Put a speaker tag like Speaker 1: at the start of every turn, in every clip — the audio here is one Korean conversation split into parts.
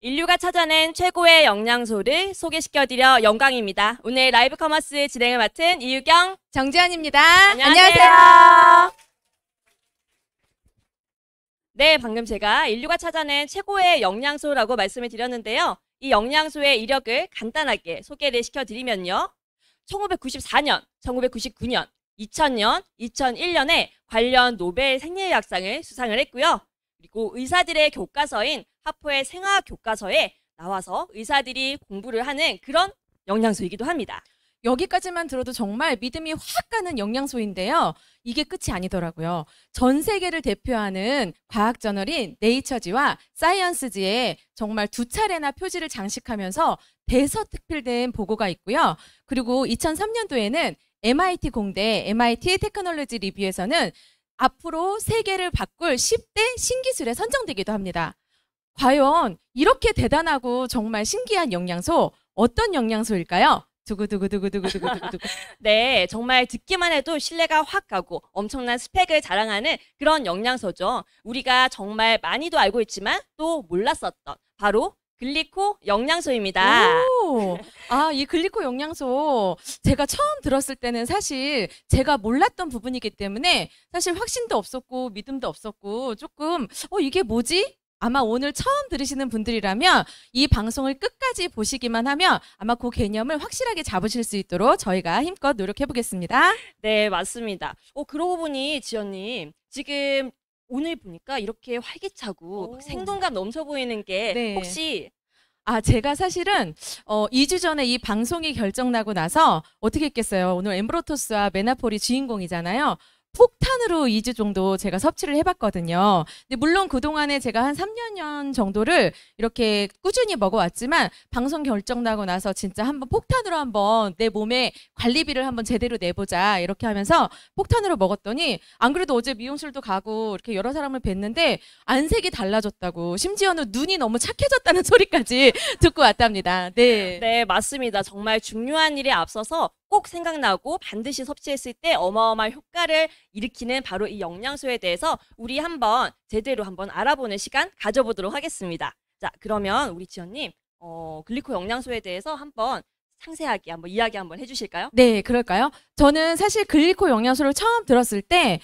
Speaker 1: 인류가 찾아낸 최고의 영양소를 소개시켜드려 영광입니다. 오늘 라이브 커머스 진행을 맡은 이유경,
Speaker 2: 정지현입니다.
Speaker 1: 안녕하세요. 네, 방금 제가 인류가 찾아낸 최고의 영양소라고 말씀을 드렸는데요. 이 영양소의 이력을 간단하게 소개를 시켜드리면요. 1994년, 1999년, 2000년, 2001년에 관련 노벨 생리학상을 수상을 했고요. 그리고 의사들의 교과서인 하포의 생화학 교과서에 나와서 의사들이 공부를 하는 그런 영양소이기도 합니다.
Speaker 2: 여기까지만 들어도 정말 믿음이 확 가는 영양소인데요. 이게 끝이 아니더라고요. 전 세계를 대표하는 과학 저널인 네이처지와 사이언스지에 정말 2차례나 표지를 장식하면서 대서특필된 보고가 있고요. 그리고 2003년도에는 MIT 공대 MIT 테크놀로지 리뷰에서는 앞으로 세계를 바꿀 10대 신기술에 선정되기도 합니다. 과연 이렇게 대단하고 정말 신기한 영양소, 어떤 영양소일까요? 두구두구두구두구두구두구.
Speaker 1: 네, 정말 듣기만 해도 신뢰가 확 가고 엄청난 스펙을 자랑하는 그런 영양소죠. 우리가 정말 많이도 알고 있지만 또 몰랐었던 바로 글리코 영양소입니다.
Speaker 2: 오, 이 글리코 영양소 제가 처음 들었을 때는 사실 제가 몰랐던 부분이기 때문에 사실 확신도 없었고 믿음도 없었고 조금 이게 뭐지? 아마 오늘 처음 들으시는 분들이라면 이 방송을 끝까지 보시기만 하면 아마 그 개념을 확실하게 잡으실 수 있도록 저희가 힘껏 노력해 보겠습니다.
Speaker 1: 네, 맞습니다. 그러고 보니 지연님, 지금 오늘 보니까 이렇게 활기차고 생동감 넘쳐 보이는 게
Speaker 2: 네.
Speaker 1: 혹시
Speaker 2: 제가 사실은 2주 전에 이 방송이 결정나고 나서 어떻게 했겠어요. 오늘 엠브로토스와 메나폴이 주인공이잖아요. 폭탄으로 2주 정도 제가 섭취를 해봤거든요. 근데 물론 그동안에 제가 한 3년 정도를 이렇게 꾸준히 먹어왔지만 방송 결정나고 나서 진짜 한번 폭탄으로 한번 내 몸에 관리비를 한번 제대로 내보자 이렇게 하면서 폭탄으로 먹었더니 안 그래도 어제 미용실도 가고 이렇게 여러 사람을 뵀는데 안색이 달라졌다고 심지어는 눈이 너무 착해졌다는 소리까지 듣고 왔답니다. 네.
Speaker 1: 네, 맞습니다. 정말 중요한 일에 앞서서 꼭 생각나고 반드시 섭취했을 때 어마어마한 효과를 일으키는 바로 이 영양소에 대해서 우리 한번 제대로 한번 알아보는 시간 가져보도록 하겠습니다. 자, 그러면 우리 지연님, 글리코 영양소에 대해서 한번 상세하게 한번 이야기 한번 해주실까요?
Speaker 2: 네, 그럴까요? 저는 사실 글리코 영양소를 처음 들었을 때,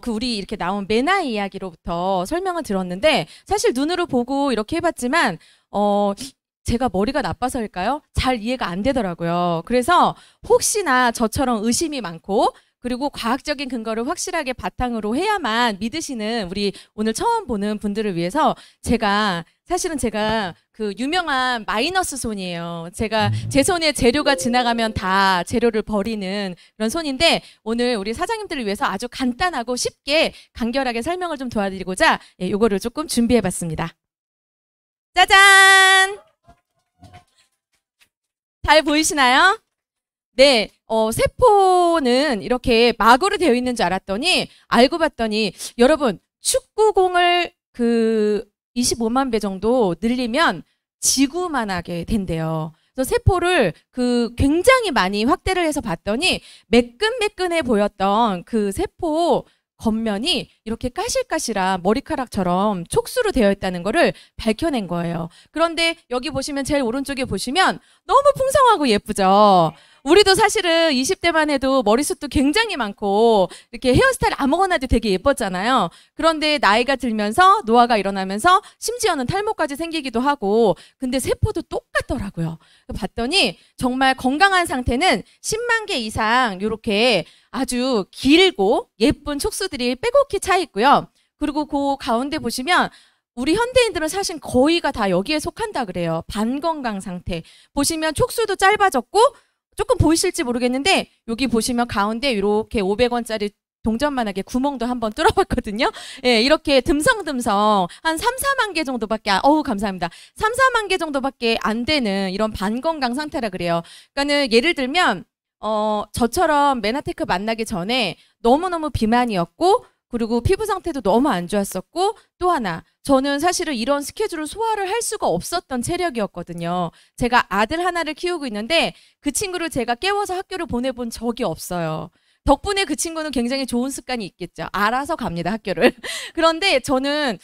Speaker 2: 우리 이렇게 나온 메나 이야기로부터 설명을 들었는데, 사실 눈으로 보고 이렇게 해봤지만, 제가 머리가 나빠서일까요? 잘 이해가 안 되더라고요. 그래서 혹시나 저처럼 의심이 많고 그리고 과학적인 근거를 확실하게 바탕으로 해야만 믿으시는 우리 오늘 처음 보는 분들을 위해서 사실은 제가 그 유명한 마이너스 손이에요. 제 손에 재료가 지나가면 다 재료를 버리는 그런 손인데 오늘 우리 사장님들을 위해서 아주 간단하고 쉽게 간결하게 설명을 좀 도와드리고자 요거를 조금 준비해봤습니다. 짜잔! 잘 보이시나요? 네, 세포는 이렇게 막으로 되어 있는 줄 알았더니 알고 봤더니 여러분 축구공을 25만 배 정도 늘리면 지구만하게 된대요. 그래서 세포를 굉장히 많이 확대를 해서 봤더니 매끈매끈해 보였던 그 세포 겉면이 이렇게 까실까실한 머리카락처럼 촉수로 되어 있다는 거를 밝혀낸 거예요. 그런데 여기 보시면 제일 오른쪽에 보시면 너무 풍성하고 예쁘죠? 우리도 사실은 20대만 해도 머리숱도 굉장히 많고 이렇게 헤어스타일 아무거나 해도 되게 예뻤잖아요. 그런데 나이가 들면서 노화가 일어나면서 심지어는 탈모까지 생기기도 하고 근데 세포도 똑같더라고요. 봤더니 정말 건강한 상태는 10만 개 이상 이렇게 아주 길고 예쁜 촉수들이 빼곡히 차 있고요. 그리고 그 가운데 보시면 우리 현대인들은 사실 거의가 다 여기에 속한다 그래요. 반건강 상태. 보시면 촉수도 짧아졌고 조금 보이실지 모르겠는데 여기 보시면 가운데 이렇게 500원짜리 동전만하게 구멍도 한번 뚫어봤거든요. 예, 이렇게 듬성듬성 한 3, 4만 개 정도밖에 감사합니다. 3, 4만 개 정도밖에 안 되는 이런 반건강 상태라 그래요. 그러니까는 예를 들면 저처럼 메나테크 만나기 전에 너무너무 비만이었고 그리고 피부 상태도 너무 안 좋았었고 또 하나 저는 사실은 이런 스케줄을 소화를 할 수가 없었던 체력이었거든요. 제가 아들 하나를 키우고 있는데 그 친구를 제가 깨워서 학교를 보내본 적이 없어요. 덕분에 그 친구는 굉장히 좋은 습관이 있겠죠. 알아서 갑니다, 학교를. 그런데 저는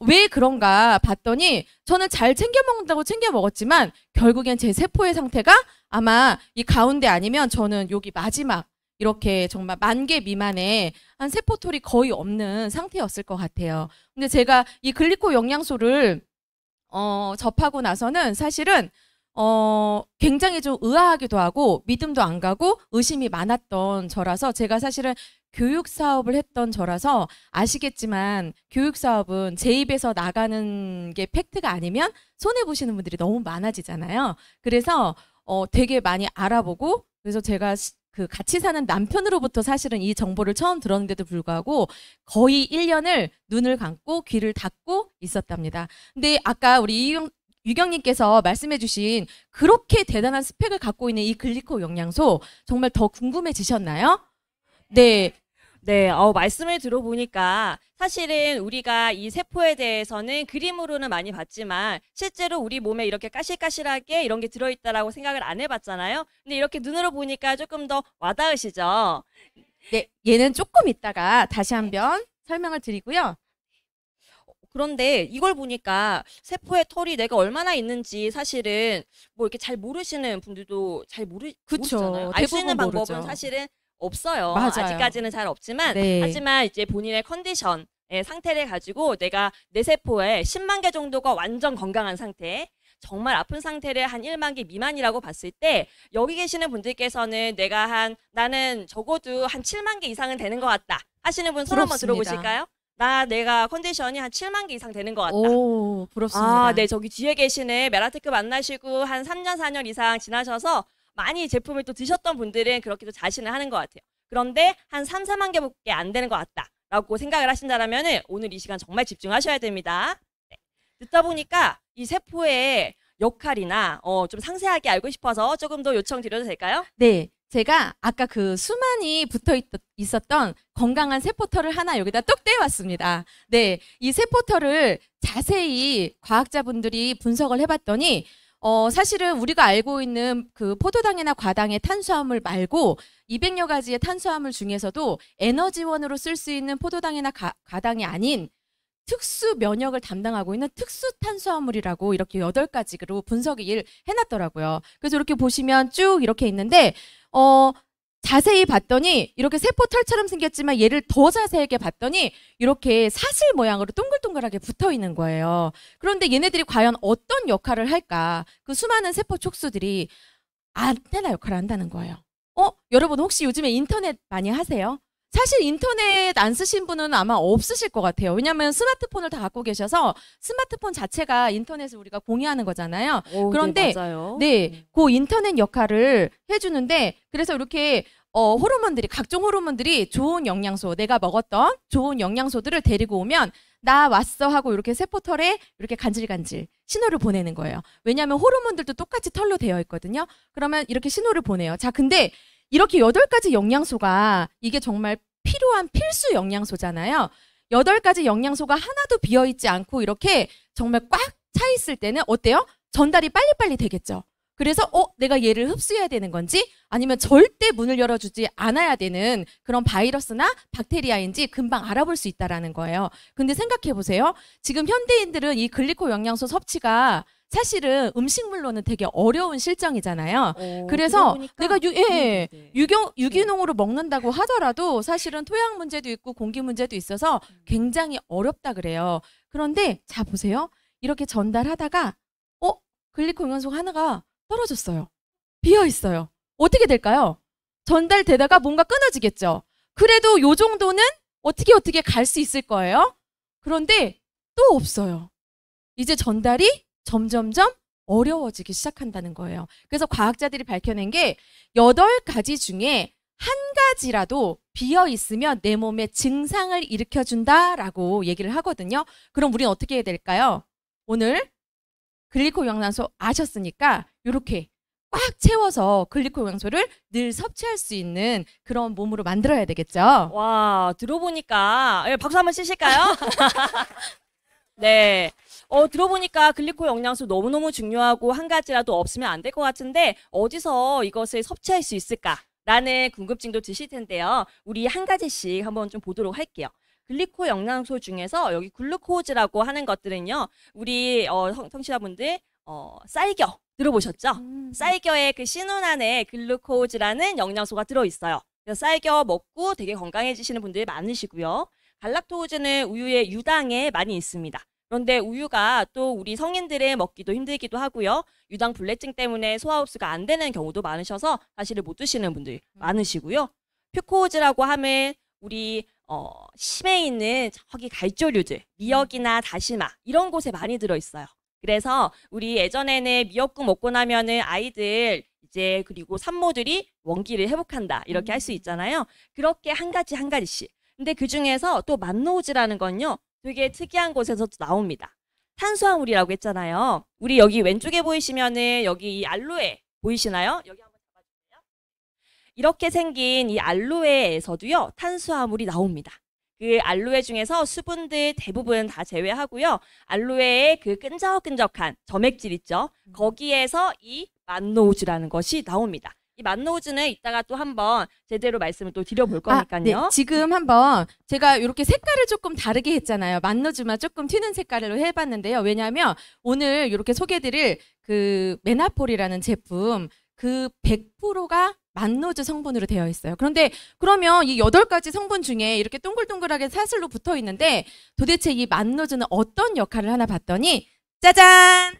Speaker 2: 왜 그런가 봤더니 저는 잘 챙겨 먹는다고 챙겨 먹었지만 결국엔 제 세포의 상태가 아마 이 가운데 아니면 저는 여기 마지막 이렇게 정말 10,000개 미만의 한 세포털이 거의 없는 상태였을 것 같아요. 근데 제가 이 글리코 영양소를 접하고 나서는 사실은 굉장히 좀 의아하기도 하고 믿음도 안 가고 의심이 많았던 저라서 제가 사실은 교육 사업을 했던 저라서 아시겠지만 교육 사업은 제 입에서 나가는 게 팩트가 아니면 손해 보시는 분들이 너무 많아지잖아요. 그래서 되게 많이 알아보고 그래서 제가 그 같이 사는 남편으로부터 사실은 이 정보를 처음 들었는데도 불구하고 거의 1년을 눈을 감고 귀를 닫고 있었답니다. 근데 아까 우리 유경님께서 말씀해주신 그렇게 대단한 스펙을 갖고 있는 이 글리코 영양소 정말 더 궁금해지셨나요? 네.
Speaker 1: 네, 말씀을 들어보니까 사실은 우리가 이 세포에 대해서는 그림으로는 많이 봤지만 실제로 우리 몸에 이렇게 까실까실하게 이런 게 들어있다라고 생각을 안 해봤잖아요. 근데 이렇게 눈으로 보니까 조금 더 와닿으시죠?
Speaker 2: 네, 얘는 조금 있다가 다시 한번 설명을 드리고요.
Speaker 1: 그런데 이걸 보니까 세포의 털이 내가 얼마나 있는지 사실은 뭐 이렇게 잘 모르시는 분들도 모르잖아요. 알 수 있는 방법은
Speaker 2: 모르죠.
Speaker 1: 사실은 없어요.
Speaker 2: 맞아요.
Speaker 1: 아직까지는 잘 없지만
Speaker 2: 네.
Speaker 1: 하지만 이제 본인의 컨디션의 상태를 가지고 내가 내 세포에 10만 개 정도가 완전 건강한 상태 정말 아픈 상태를 한 1만 개 미만이라고 봤을 때 여기 계시는 분들께서는 나는 적어도 한 7만 개 이상은 되는 것 같다 하시는 분 손 한번 들어보실까요? 내가 컨디션이 한 7만 개 이상 되는 것 같다.
Speaker 2: 오, 부럽습니다.
Speaker 1: 네, 저기 뒤에 계시는 메라테크 만나시고 한 3년, 4년 이상 지나셔서 많이 제품을 또 드셨던 분들은 그렇게 또 자신을 하는 것 같아요. 그런데 한 3, 4만 개밖에 안 되는 것 같다. 라고 생각을 하신다면 오늘 이 시간 정말 집중하셔야 됩니다. 네. 듣다 보니까 이 세포의 역할이나 좀 상세하게 알고 싶어서 조금 더 요청드려도 될까요?
Speaker 2: 네. 제가 아까 그 수만이 붙어 있었던 건강한 세포털을 하나 여기다 뚝 떼왔습니다. 네. 이 세포털을 자세히 과학자분들이 분석을 해봤더니 사실은 우리가 알고 있는 그 포도당이나 과당의 탄수화물 말고 200여 가지의 탄수화물 중에서도 에너지원으로 쓸 수 있는 포도당이나 과당이 아닌 특수 면역을 담당하고 있는 특수 탄수화물이라고 이렇게 8가지로 분석을 해놨더라고요. 그래서 이렇게 보시면 쭉 이렇게 있는데 자세히 봤더니 이렇게 세포털처럼 생겼지만 얘를 더 자세하게 봤더니 이렇게 사슬 모양으로 동글동글하게 붙어 있는 거예요. 그런데 얘네들이 과연 어떤 역할을 할까? 그 수많은 세포 촉수들이 안테나 역할을 한다는 거예요. 여러분 혹시 요즘에 인터넷 많이 하세요? 사실 인터넷 안 쓰신 분은 아마 없으실 것 같아요. 왜냐하면 스마트폰을 다 갖고 계셔서 스마트폰 자체가 인터넷을 우리가 공유하는 거잖아요. 그런데
Speaker 1: 네, 맞아요.
Speaker 2: 네, 그 인터넷 역할을 해주는데 그래서 이렇게 호르몬들이 각종 호르몬들이 좋은 영양소 내가 먹었던 좋은 영양소들을 데리고 오면 나 왔어 하고 이렇게 세포털에 이렇게 간질간질 신호를 보내는 거예요. 왜냐하면 호르몬들도 똑같이 털로 되어 있거든요. 그러면 이렇게 신호를 보내요. 자, 근데 이렇게 8가지 영양소가 이게 정말 필요한 필수 영양소잖아요. 8가지 영양소가 하나도 비어있지 않고 이렇게 정말 꽉 차 있을 때는 어때요? 전달이 빨리빨리 되겠죠. 그래서 내가 얘를 흡수해야 되는 건지 아니면 절대 문을 열어주지 않아야 되는 그런 바이러스나 박테리아인지 금방 알아볼 수 있다는 거예요. 근데 생각해 보세요. 지금 현대인들은 이 글리코 영양소 섭취가 사실은 음식물로는 되게 어려운 실정이잖아요. 그래서 내가 유기농으로 먹는다고 하더라도 사실은 토양 문제도 있고 공기 문제도 있어서 굉장히 어렵다 그래요. 그런데 자 보세요. 이렇게 전달하다가 글리코 영양소 하나가 떨어졌어요. 비어 있어요. 어떻게 될까요? 전달되다가 뭔가 끊어지겠죠. 그래도 요 정도는 어떻게 갈 수 있을 거예요. 그런데 또 없어요. 이제 전달이 점점점 어려워지기 시작한다는 거예요. 그래서 과학자들이 밝혀낸 게 8가지 중에 한 가지라도 비어 있으면 내 몸에 증상을 일으켜준다라고 얘기를 하거든요. 그럼 우리는 어떻게 해야 될까요? 오늘 글리코 영양소 아셨으니까 이렇게 꽉 채워서 글리코 영양소를 늘 섭취할 수 있는 그런 몸으로 만들어야 되겠죠.
Speaker 1: 와, 들어보니까 박수 한번 치실까요? 네. 들어보니까 글리코 영양소 너무너무 중요하고 한 가지라도 없으면 안 될 것 같은데 어디서 이것을 섭취할 수 있을까? 라는 궁금증도 드실 텐데요. 우리 한 가지씩 한번 좀 보도록 할게요. 글리코 영양소 중에서 여기 글루코즈라고 하는 것들은요. 우리 청취자분들 쌀겨 들어보셨죠? 쌀겨에 그 씨눈 안에 글루코즈라는 영양소가 들어있어요. 그래서 쌀겨 먹고 되게 건강해지시는 분들이 많으시고요. 갈락토즈는 우유의 유당에 많이 있습니다. 그런데 우유가 또 우리 성인들의 먹기도 힘들기도 하고요. 유당 불내증 때문에 소화 흡수가 안 되는 경우도 많으셔서 사실을 못 드시는 분들이 많으시고요. 퓨코즈라고 하면 우리 심해 있는 저기 갈조류들, 미역이나 다시마 이런 곳에 많이 들어있어요. 그래서 우리 예전에는 미역국 먹고 나면은 아이들 이제 그리고 산모들이 원기를 회복한다 이렇게 할 수 있잖아요. 그렇게 한 가지씩. 근데 그 중에서 또 만노즈라는 건요. 되게 특이한 곳에서 나옵니다. 탄수화물이라고 했잖아요. 우리 여기 왼쪽에 보이시면은 여기 이 알로에 보이시나요? 여기 한번 잡아주세요. 이렇게 생긴 이 알로에에서도요. 탄수화물이 나옵니다. 그 알로에 중에서 수분들 대부분 다 제외하고요. 알로에의 그 끈적끈적한 점액질 있죠. 거기에서 이 만노즈라는 것이 나옵니다. 이 만노즈는 이따가 또 한번 제대로 말씀을 또 드려볼 거니까요.
Speaker 2: 네. 지금 한번 제가 이렇게 색깔을 조금 다르게 했잖아요. 만노즈만 조금 튀는 색깔로 해봤는데요. 왜냐하면 오늘 이렇게 소개드릴 그 메나폴이라는 제품 그 100%가 만노즈 성분으로 되어 있어요. 그런데 그러면 이 8가지 성분 중에 이렇게 동글동글하게 사슬로 붙어 있는데 도대체 이 만노즈는 어떤 역할을 하나 봤더니 짜잔!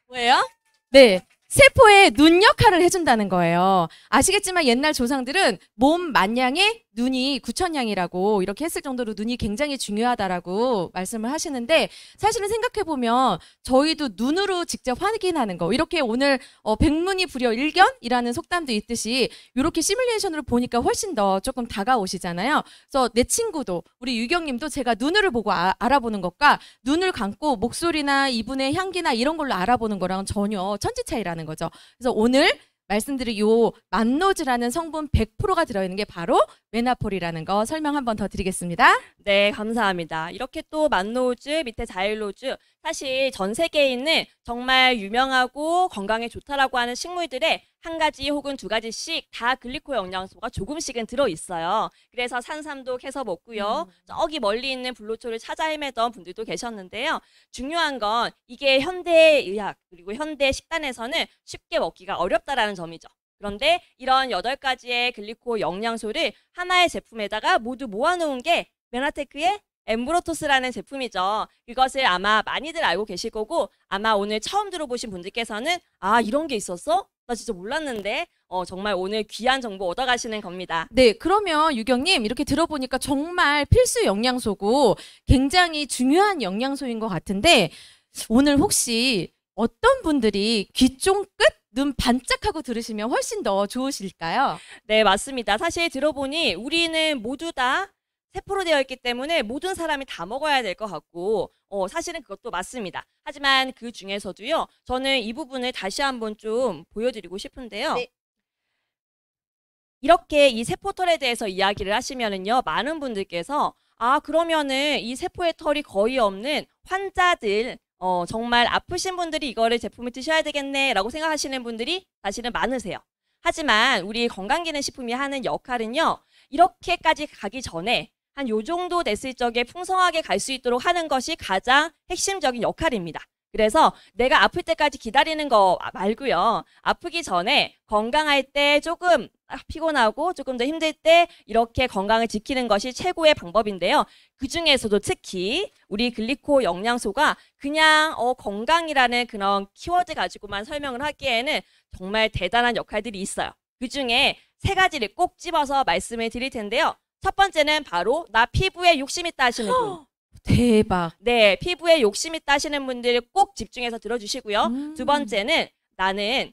Speaker 2: 뭐예요? 네. 세포에 눈 역할을 해준다는 거예요. 아시겠지만 옛날 조상들은 몸 만냥에 눈이 9,000냥이라고 이렇게 했을 정도로 눈이 굉장히 중요하다라고 말씀을 하시는데 사실은 생각해보면 저희도 눈으로 직접 확인하는 거 이렇게 오늘 백문이 불여일견이라는 속담도 있듯이 이렇게 시뮬레이션으로 보니까 훨씬 더 조금 다가오시잖아요. 그래서 내 친구도 우리 유경님도 제가 눈으로 보고 알아보는 것과 눈을 감고 목소리나 이분의 향기나 이런 걸로 알아보는 거랑은 전혀 천지 차이라는 거죠. 그래서 오늘 말씀드린 요 만노즈라는 성분 100%가 들어있는 게 바로 메나폴이라는 거 설명 한 번 더 드리겠습니다.
Speaker 1: 네, 감사합니다. 이렇게 또 만노즈, 밑에 자일로즈, 사실 전 세계에 있는 정말 유명하고 건강에 좋다라고 하는 식물들에 한 가지 혹은 두 가지씩 다 글리코 영양소가 조금씩은 들어있어요. 그래서 산삼도 해서 먹고요. 저기 멀리 있는 불로초를 찾아 헤매던 분들도 계셨는데요. 중요한 건 이게 현대의학 그리고 현대 식단에서는 쉽게 먹기가 어렵다라는 점이죠. 그런데 이런 8가지의 글리코 영양소를 하나의 제품에다가 모두 모아놓은 게 메나테크의 엠브로토스라는 제품이죠. 이것을 아마 많이들 알고 계실 거고 아마 오늘 처음 들어보신 분들께서는 아 이런 게 있었어? 나 진짜 몰랐는데 정말 오늘 귀한 정보 얻어가시는 겁니다.
Speaker 2: 네, 그러면 유경님 이렇게 들어보니까 정말 필수 영양소고 굉장히 중요한 영양소인 것 같은데 오늘 혹시 어떤 분들이 귀 쫑긋 눈 반짝하고 들으시면 훨씬 더 좋으실까요?
Speaker 1: 네, 맞습니다. 사실 들어보니 우리는 모두 다 세포로 되어 있기 때문에 모든 사람이 다 먹어야 될 것 같고 사실은 그것도 맞습니다. 하지만 그 중에서도요. 저는 이 부분을 다시 한번 좀 보여드리고 싶은데요.
Speaker 2: 네.
Speaker 1: 이렇게 이 세포털에 대해서 이야기를 하시면은요. 많은 분들께서 아 그러면은 이 세포의 털이 거의 없는 환자들 정말 아프신 분들이 이거를 제품을 드셔야 되겠네 라고 생각하시는 분들이 사실은 많으세요. 하지만 우리 건강기능식품이 하는 역할은요. 이렇게까지 가기 전에 한 요 정도 됐을 적에 풍성하게 갈 수 있도록 하는 것이 가장 핵심적인 역할입니다. 그래서 내가 아플 때까지 기다리는 거 말고요. 아프기 전에 건강할 때 조금 피곤하고 조금 더 힘들 때 이렇게 건강을 지키는 것이 최고의 방법인데요. 그중에서도 특히 우리 글리코 영양소가 그냥 건강이라는 그런 키워드 가지고만 설명을 하기에는 정말 대단한 역할들이 있어요. 그중에 3가지를 꼭 집어서 말씀을 드릴 텐데요. 첫 번째는 바로 나 피부에 욕심 있다 하시는 분.
Speaker 2: 대박.
Speaker 1: 네, 피부에 욕심 있다 하시는 분들 꼭 집중해서 들어주시고요. 두 번째는 나는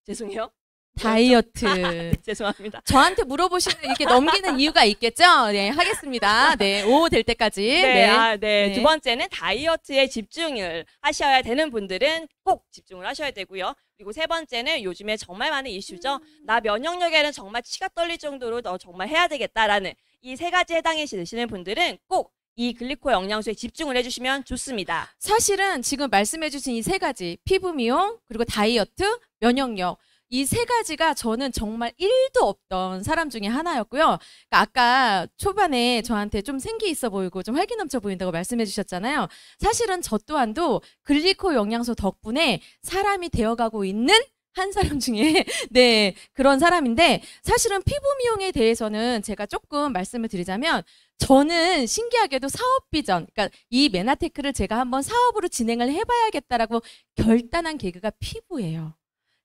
Speaker 1: 죄송해요.
Speaker 2: 다이어트.
Speaker 1: 네, 죄송합니다.
Speaker 2: 저한테 물어보시면 이렇게 넘기는 이유가 있겠죠? 네, 하겠습니다. 네, 오후 될 때까지.
Speaker 1: 네.
Speaker 2: 네.
Speaker 1: 두 번째는 다이어트에 집중을 하셔야 되는 분들은 꼭 집중을 하셔야 되고요. 그리고 세 번째는 요즘에 정말 많은 이슈죠. 나 면역력에는 정말 치가 떨릴 정도로 너 정말 해야 되겠다라는 이 3가지 해당이 되시는 분들은 꼭 이 글리코 영양소에 집중을 해주시면 좋습니다.
Speaker 2: 사실은 지금 말씀해주신 이 세 가지, 피부 미용, 그리고 다이어트, 면역력, 이 세 가지가 저는 정말 1도 없던 사람 중에 하나였고요. 그러니까 아까 초반에 저한테 좀 생기 있어 보이고 좀 활기 넘쳐 보인다고 말씀해 주셨잖아요. 사실은 저 또한도 글리코 영양소 덕분에 사람이 되어가고 있는 한 사람 중에 네 그런 사람인데, 사실은 피부 미용에 대해서는 제가 조금 말씀을 드리자면, 저는 신기하게도 사업 비전, 그러니까 이 메나테크를 제가 한번 사업으로 진행을 해봐야겠다라고 결단한 계기가 피부예요.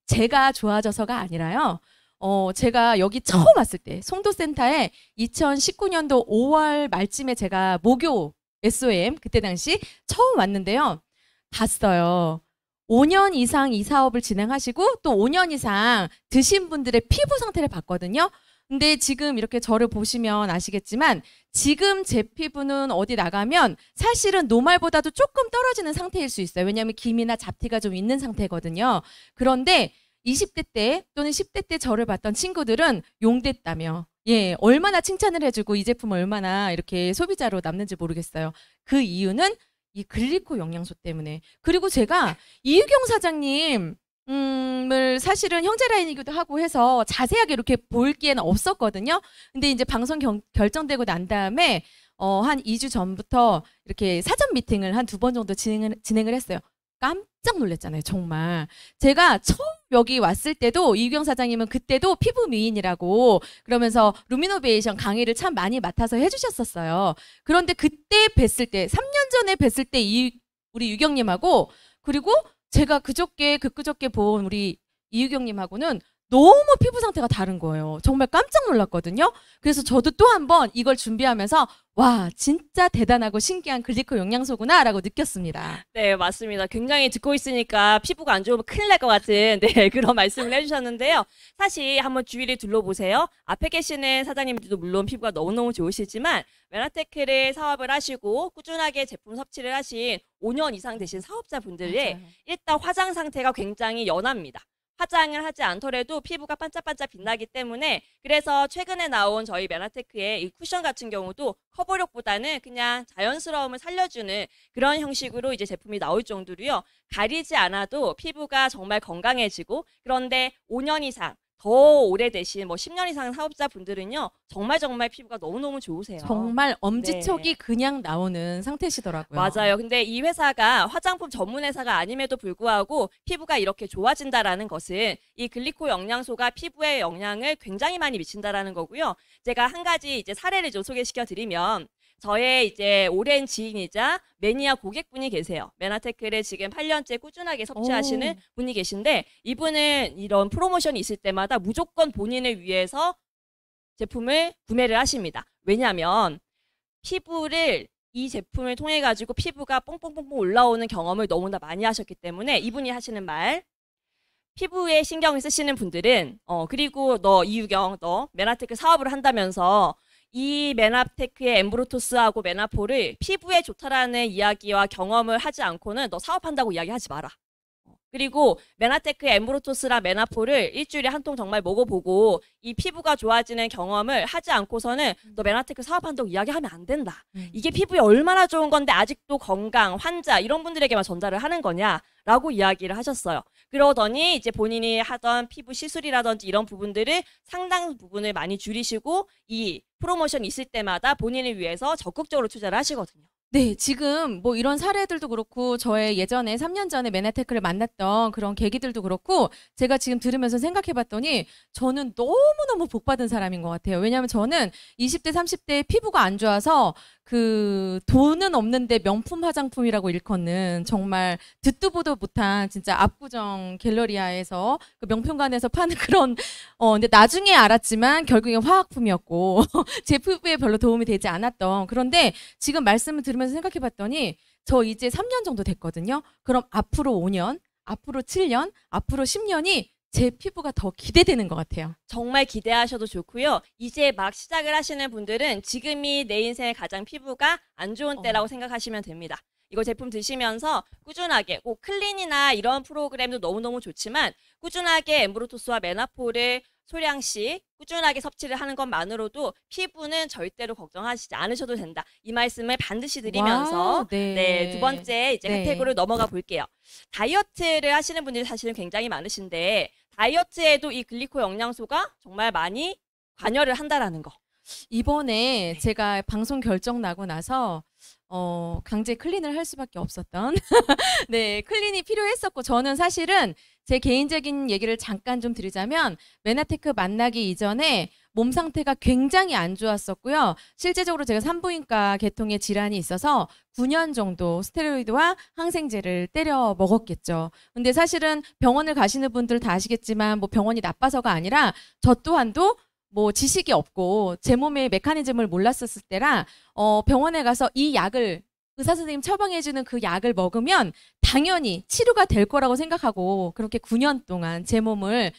Speaker 2: 제가 좋아져서가 아니라요. 제가 여기 처음 왔을 때 송도센터에 2019년도 5월 말쯤에 제가 모교 SOM 그때 당시 처음 왔는데요. 봤어요. 5년 이상 이 사업을 진행하시고 또 5년 이상 드신 분들의 피부 상태를 봤거든요. 근데 지금 이렇게 저를 보시면 아시겠지만 지금 제 피부는 어디 나가면 사실은 노말보다도 조금 떨어지는 상태일 수 있어요. 왜냐하면 기미나 잡티가 좀 있는 상태거든요. 그런데 20대 때 또는 10대 때 저를 봤던 친구들은 용됐다며, 예, 얼마나 칭찬을 해주고 이 제품 얼마나 이렇게 소비자로 남는지 모르겠어요. 그 이유는 이 글리코 영양소 때문에. 그리고 제가 이유경 사장님 을 사실은 형제 라인이기도 하고 해서 자세하게 이렇게 볼 기회는 없었거든요. 근데 이제 방송 결정되고 난 다음에 한 2주 전부터 이렇게 사전 미팅을 한 2번 정도 진행을 했어요. 깜짝 놀랐잖아요, 정말. 제가 처음 여기 왔을 때도 이유경 사장님은 그때도 피부 미인이라고 그러면서 루미노베이션 강의를 참 많이 맡아서 해주셨었어요. 그런데 그때 뵀을 때, 3년 전에 뵀을 때 우리 유경님하고, 그리고 제가 그저께 본 우리 이유경님하고는 너무 피부 상태가 다른 거예요. 정말 깜짝 놀랐거든요. 그래서 저도 또 한 번 이걸 준비하면서 와, 진짜 대단하고 신기한 글리코 영양소구나 라고 느꼈습니다.
Speaker 1: 네, 맞습니다. 굉장히 듣고 있으니까 피부가 안 좋으면 큰일 날 것 같은 네, 그런 말씀을 해주셨는데요. 사실 한번 주위를 둘러보세요. 앞에 계시는 사장님들도 물론 피부가 너무너무 좋으시지만 메나테크를 사업을 하시고 꾸준하게 제품 섭취를 하신 5년 이상 되신 사업자분들의
Speaker 2: 맞아요.
Speaker 1: 일단 화장 상태가 굉장히 연합니다. 화장을 하지 않더라도 피부가 반짝반짝 빛나기 때문에, 그래서 최근에 나온 저희 메나테크의 이 쿠션 같은 경우도 커버력보다는 그냥 자연스러움을 살려주는 그런 형식으로 이제 제품이 나올 정도로요. 가리지 않아도 피부가 정말 건강해지고, 그런데 5년 이상 더 오래되신 10년 이상 사업자분들은요. 정말 피부가 너무너무 좋으세요.
Speaker 2: 정말 엄지척이
Speaker 1: 네.
Speaker 2: 그냥 나오는 상태시더라고요.
Speaker 1: 맞아요. 근데 이 회사가 화장품 전문 회사가 아님에도 불구하고 피부가 이렇게 좋아진다라는 것은 이 글리코 영양소가 피부에 영향을 굉장히 많이 미친다라는 거고요. 제가 한 가지 이제 사례를 좀 소개시켜 드리면, 저의 이제 오랜 지인이자 매니아 고객분이 계세요. 메나테크를 지금 8년째 꾸준하게 섭취하시는 분이 계신데, 이분은 이런 프로모션이 있을 때마다 무조건 본인을 위해서 제품을 구매를 하십니다. 왜냐하면 피부를 이 제품을 통해 가지고 피부가 뽕뽕뽕뽕 올라오는 경험을 너무나 많이 하셨기 때문에, 이분이 하시는 말, 피부에 신경을 쓰시는 분들은 그리고 너 이유경 너 메나테크 사업을 한다면서 이 메나테크의 엠브로토스하고 메나폴을 피부에 좋다라는 이야기와 경험을 하지 않고는 너 사업한다고 이야기하지 마라. 그리고 메나테크의 엠브로토스랑 메나폴을 일주일에 한 통 정말 먹어보고 이 피부가 좋아지는 경험을 하지 않고서는 너 메나테크 사업한다고 이야기하면 안 된다. 이게 피부에 얼마나 좋은 건데 아직도 건강, 환자 이런 분들에게만 전달을 하는 거냐라고 이야기를 하셨어요. 그러더니 이제 본인이 하던 피부 시술이라든지 이런 부분들을 상당 부분을 많이 줄이시고 이 프로모션이 있을 때마다 본인을 위해서 적극적으로 투자를 하시거든요.
Speaker 2: 네, 지금 뭐 이런 사례들도 그렇고 저의 예전에 3년 전에 메나테크를 만났던 그런 계기들도 그렇고 제가 지금 들으면서 생각해 봤더니 저는 너무너무 복받은 사람인 것 같아요. 왜냐하면 저는 20대, 30대 피부가 안 좋아서 그 돈은 없는데 명품 화장품이라고 일컫는 정말 듣도 보도 못한 진짜 압구정 갤러리아에서 그 명품관에서 파는 그런 근데 나중에 알았지만 결국엔 화학품이었고 제 피부에 별로 도움이 되지 않았던, 그런데 지금 말씀을 들으면서 생각해 봤더니 저 이제 3년 정도 됐거든요. 그럼 앞으로 5년, 앞으로 7년, 앞으로 10년이 제 피부가 더 기대되는 것 같아요.
Speaker 1: 정말 기대하셔도 좋고요. 이제 막 시작을 하시는 분들은 지금이 내 인생의 가장 피부가 안 좋은 때라고 생각하시면 됩니다. 이거 제품 드시면서 꾸준하게 꼭 클린이나 이런 프로그램도 너무너무 좋지만 꾸준하게 엠브로토스와 메나폴을 소량씩 꾸준하게 섭취를 하는 것만으로도 피부는 절대로 걱정하시지 않으셔도 된다. 이 말씀을 반드시 드리면서
Speaker 2: 와우, 네.
Speaker 1: 두 번째 이제
Speaker 2: 네.
Speaker 1: 혜택으로 넘어가 볼게요. 다이어트를 하시는 분들이 사실은 굉장히 많으신데 다이어트에도 이 글리코 영양소가 정말 많이 관여를 한다라는 거.
Speaker 2: 이번에 제가 방송 결정 나고 나서 강제 클린을 할 수밖에 없었던 네, 클린이 필요했었고 저는 사실은 제 개인적인 얘기를 잠깐 좀 드리자면 메나테크 만나기 이전에 몸 상태가 굉장히 안 좋았었고요. 실제적으로 제가 산부인과 계통의 질환이 있어서 9년 정도 스테로이드와 항생제를 때려 먹었겠죠. 근데 사실은 병원을 가시는 분들 다 아시겠지만 뭐 병원이 나빠서가 아니라 저 또한도 뭐 지식이 없고 제 몸의 메커니즘을 몰랐었을 때라 병원에 가서 이 약을 의사 선생님 처방해주는 그 약을 먹으면 당연히 치료가 될 거라고 생각하고 그렇게 9년 동안 제 몸을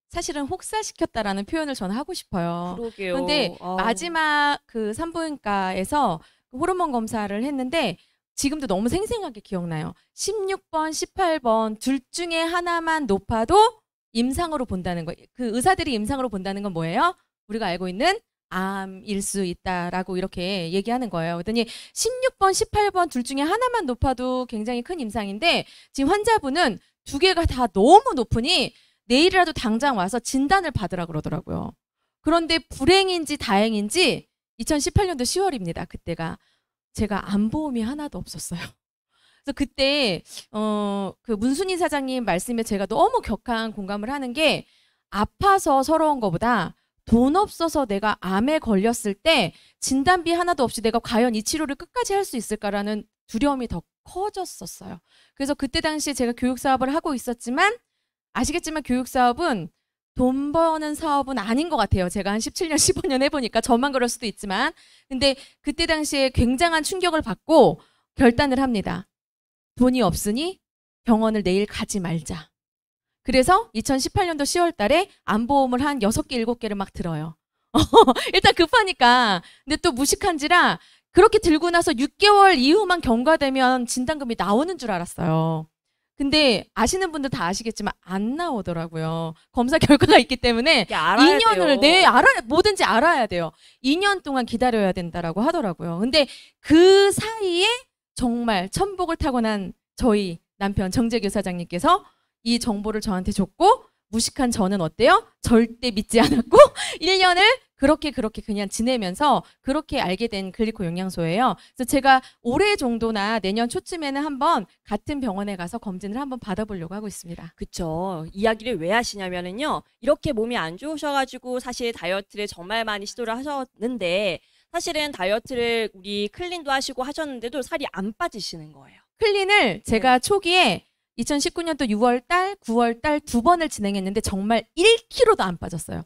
Speaker 2: 사실은 혹사시켰다라는 표현을 저는 하고 싶어요.
Speaker 1: 그러게요.
Speaker 2: 그런데 마지막 그 산부인과에서 호르몬 검사를 했는데 지금도 너무 생생하게 기억나요. 16번, 18번 둘 중에 하나만 높아도 임상으로 본다는 거. 그 의사들이 임상으로 본다는 건 뭐예요? 우리가 알고 있는 암일 수 있다라고 이렇게 얘기하는 거예요. 그랬더니 16번, 18번 둘 중에 하나만 높아도 굉장히 큰 임상인데 지금 환자분은 두 개가 다 너무 높으니 내일이라도 당장 와서 진단을 받으라 그러더라고요. 그런데 불행인지 다행인지 2018년도 10월입니다. 그때가 제가 암보험이 하나도 없었어요. 그래서 그때 그 문순희 사장님 말씀에 제가 너무 격한 공감을 하는 게 아파서 서러운 것보다 돈 없어서 내가 암에 걸렸을 때 진단비 하나도 없이 내가 과연 이 치료를 끝까지 할 수 있을까라는 두려움이 더 커졌었어요. 그래서 그때 당시에 제가 교육사업을 하고 있었지만 아시겠지만 교육사업은 돈 버는 사업은 아닌 것 같아요. 제가 한 17년, 15년 해보니까 저만 그럴 수도 있지만 근데 그때 당시에 굉장한 충격을 받고 결단을 합니다. 돈이 없으니 병원을 내일 가지 말자. 그래서 2018년도 10월 달에 암보험을 한 6개, 7개를 막 들어요. 일단 급하니까. 근데 또 무식한지라 그렇게 들고 나서 6개월 이후만 경과되면 진단금이 나오는 줄 알았어요. 근데 아시는 분들 다 아시겠지만 안 나오더라고요. 검사 결과가 있기 때문에 2년을 뭐든지 알아야 돼요. 2년 동안 기다려야 된다라고 하더라고요. 근데 그 사이에 정말 천복을 타고난 저희 남편 정재규 사장님께서 이 정보를 저한테 줬고 무식한 저는 어때요? 절대 믿지 않았고 1년을 그렇게 그냥 지내면서 그렇게 알게 된 글리코 영양소예요. 그래서 제가 올해 정도나 내년 초쯤에는 한번 같은 병원에 가서 검진을 한번 받아보려고 하고 있습니다.
Speaker 1: 그쵸. 이야기를 왜 하시냐면은요. 이렇게 몸이 안 좋으셔가지고 사실 다이어트를 정말 많이 시도를 하셨는데 사실은 다이어트를 우리 클린도 하시고 하셨는데도 살이 안 빠지시는 거예요.
Speaker 2: 클린을 제가 초기에 2019년도 6월달, 9월달 2번을 진행했는데 정말 1kg도 안 빠졌어요.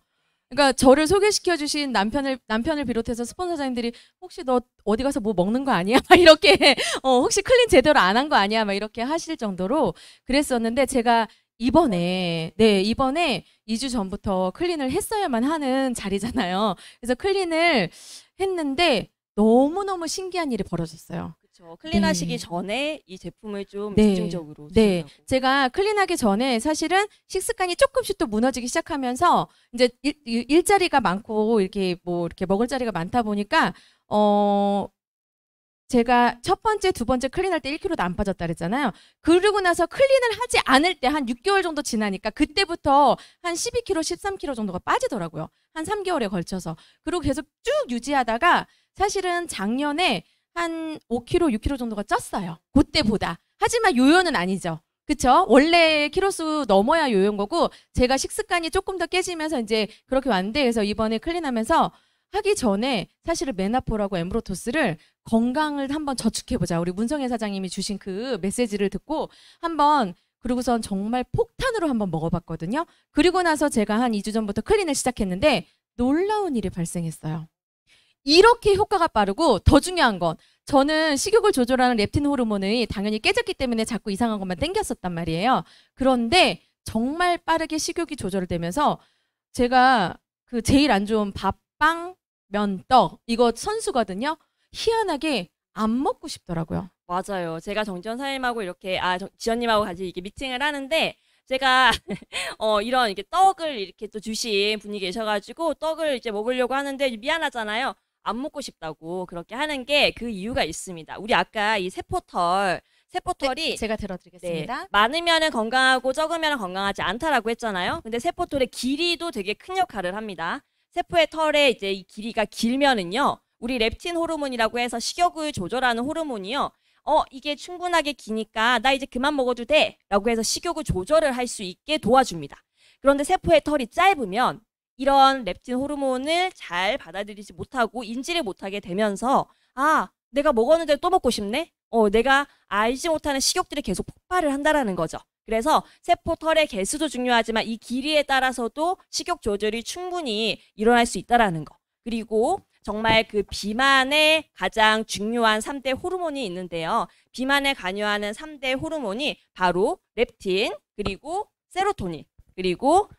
Speaker 2: 그러니까 저를 소개시켜주신 남편을 비롯해서 스폰서사님들이 혹시 너 어디 가서 뭐 먹는 거 아니야? 막 이렇게 혹시 클린 제대로 안 한 거 아니야? 막 이렇게 하실 정도로 그랬었는데 제가 이번에 2주 전부터 클린을 했어야만 하는 자리잖아요. 그래서 클린을 했는데 너무너무 신기한 일이 벌어졌어요.
Speaker 1: 그렇죠. 클린하시기 전에 이 제품을 좀
Speaker 2: 네.
Speaker 1: 집중적으로
Speaker 2: 네.
Speaker 1: 드시라고.
Speaker 2: 제가 클린하기 전에 사실은 식습관이 조금씩 또 무너지기 시작하면서 이제 일자리가 많고 이렇게 먹을 자리가 많다 보니까 제가 첫 번째, 두 번째 클린할 때 1kg도 안 빠졌다 그랬잖아요. 그러고 나서 클린을 하지 않을 때 한 6개월 정도 지나니까 그때부터 한 12kg, 13kg 정도가 빠지더라고요. 한 3개월에 걸쳐서. 그리고 계속 쭉 유지하다가 사실은 작년에 한 5kg, 6kg 정도가 쪘어요. 그때보다. 하지만 요요는 아니죠. 그쵸? 원래 키로수 넘어야 요요인 거고 제가 식습관이 조금 더 깨지면서 이제 그렇게 왔는데 그래서 이번에 클린하면서 하기 전에 사실은 메나포라고 엠브로토스를 건강을 한번 저축해보자. 우리 문성애 사장님이 주신 그 메시지를 듣고 한번 그리고선 정말 폭탄으로 한번 먹어봤거든요. 그리고 나서 제가 한 2주 전부터 클린을 시작했는데 놀라운 일이 발생했어요. 이렇게 효과가 빠르고 더 중요한 건 저는 식욕을 조절하는 렙틴 호르몬이 당연히 깨졌기 때문에 자꾸 이상한 것만 땡겼었단 말이에요. 그런데 정말 빠르게 식욕이 조절되면서 제가 그 제일 안 좋은 밥, 빵, 면, 떡 이거 선수거든요. 희한하게 안 먹고 싶더라고요.
Speaker 1: 맞아요. 제가 정지현 사장님하고 이렇게 지연님하고 같이 이게 미팅을 하는데 제가 이런 이렇게 떡을 이렇게 또 주신 분이 계셔가지고 떡을 이제 먹으려고 하는데 미안하잖아요. 안 먹고 싶다고 그렇게 하는 게 그 이유가 있습니다. 우리 아까 이 세포털이
Speaker 2: 제가
Speaker 1: 네,
Speaker 2: 들어드리겠습니다.
Speaker 1: 많으면은 건강하고 적으면 건강하지 않다라고 했잖아요. 근데 세포털의 길이도 되게 큰 역할을 합니다. 세포의 털의 이제 이 길이가 길면은요, 우리 렙틴 호르몬이라고 해서 식욕을 조절하는 호르몬이요. 이게 충분하게 기니까 나 이제 그만 먹어도 돼 라고 해서 식욕을 조절을 할 수 있게 도와줍니다. 그런데 세포의 털이 짧으면 이런 렙틴 호르몬을 잘 받아들이지 못하고 인지를 못하게 되면서 내가 먹었는데 또 먹고 싶네? 내가 알지 못하는 식욕들이 계속 폭발을 한다라는 거죠. 그래서 세포 털의 개수도 중요하지만 이 길이에 따라서도 식욕 조절이 충분히 일어날 수 있다라는 거. 그리고 정말 그 비만에 가장 중요한 3대 호르몬이 있는데요. 비만에 관여하는 3대 호르몬이 바로 렙틴, 그리고 세로토닌, 그리고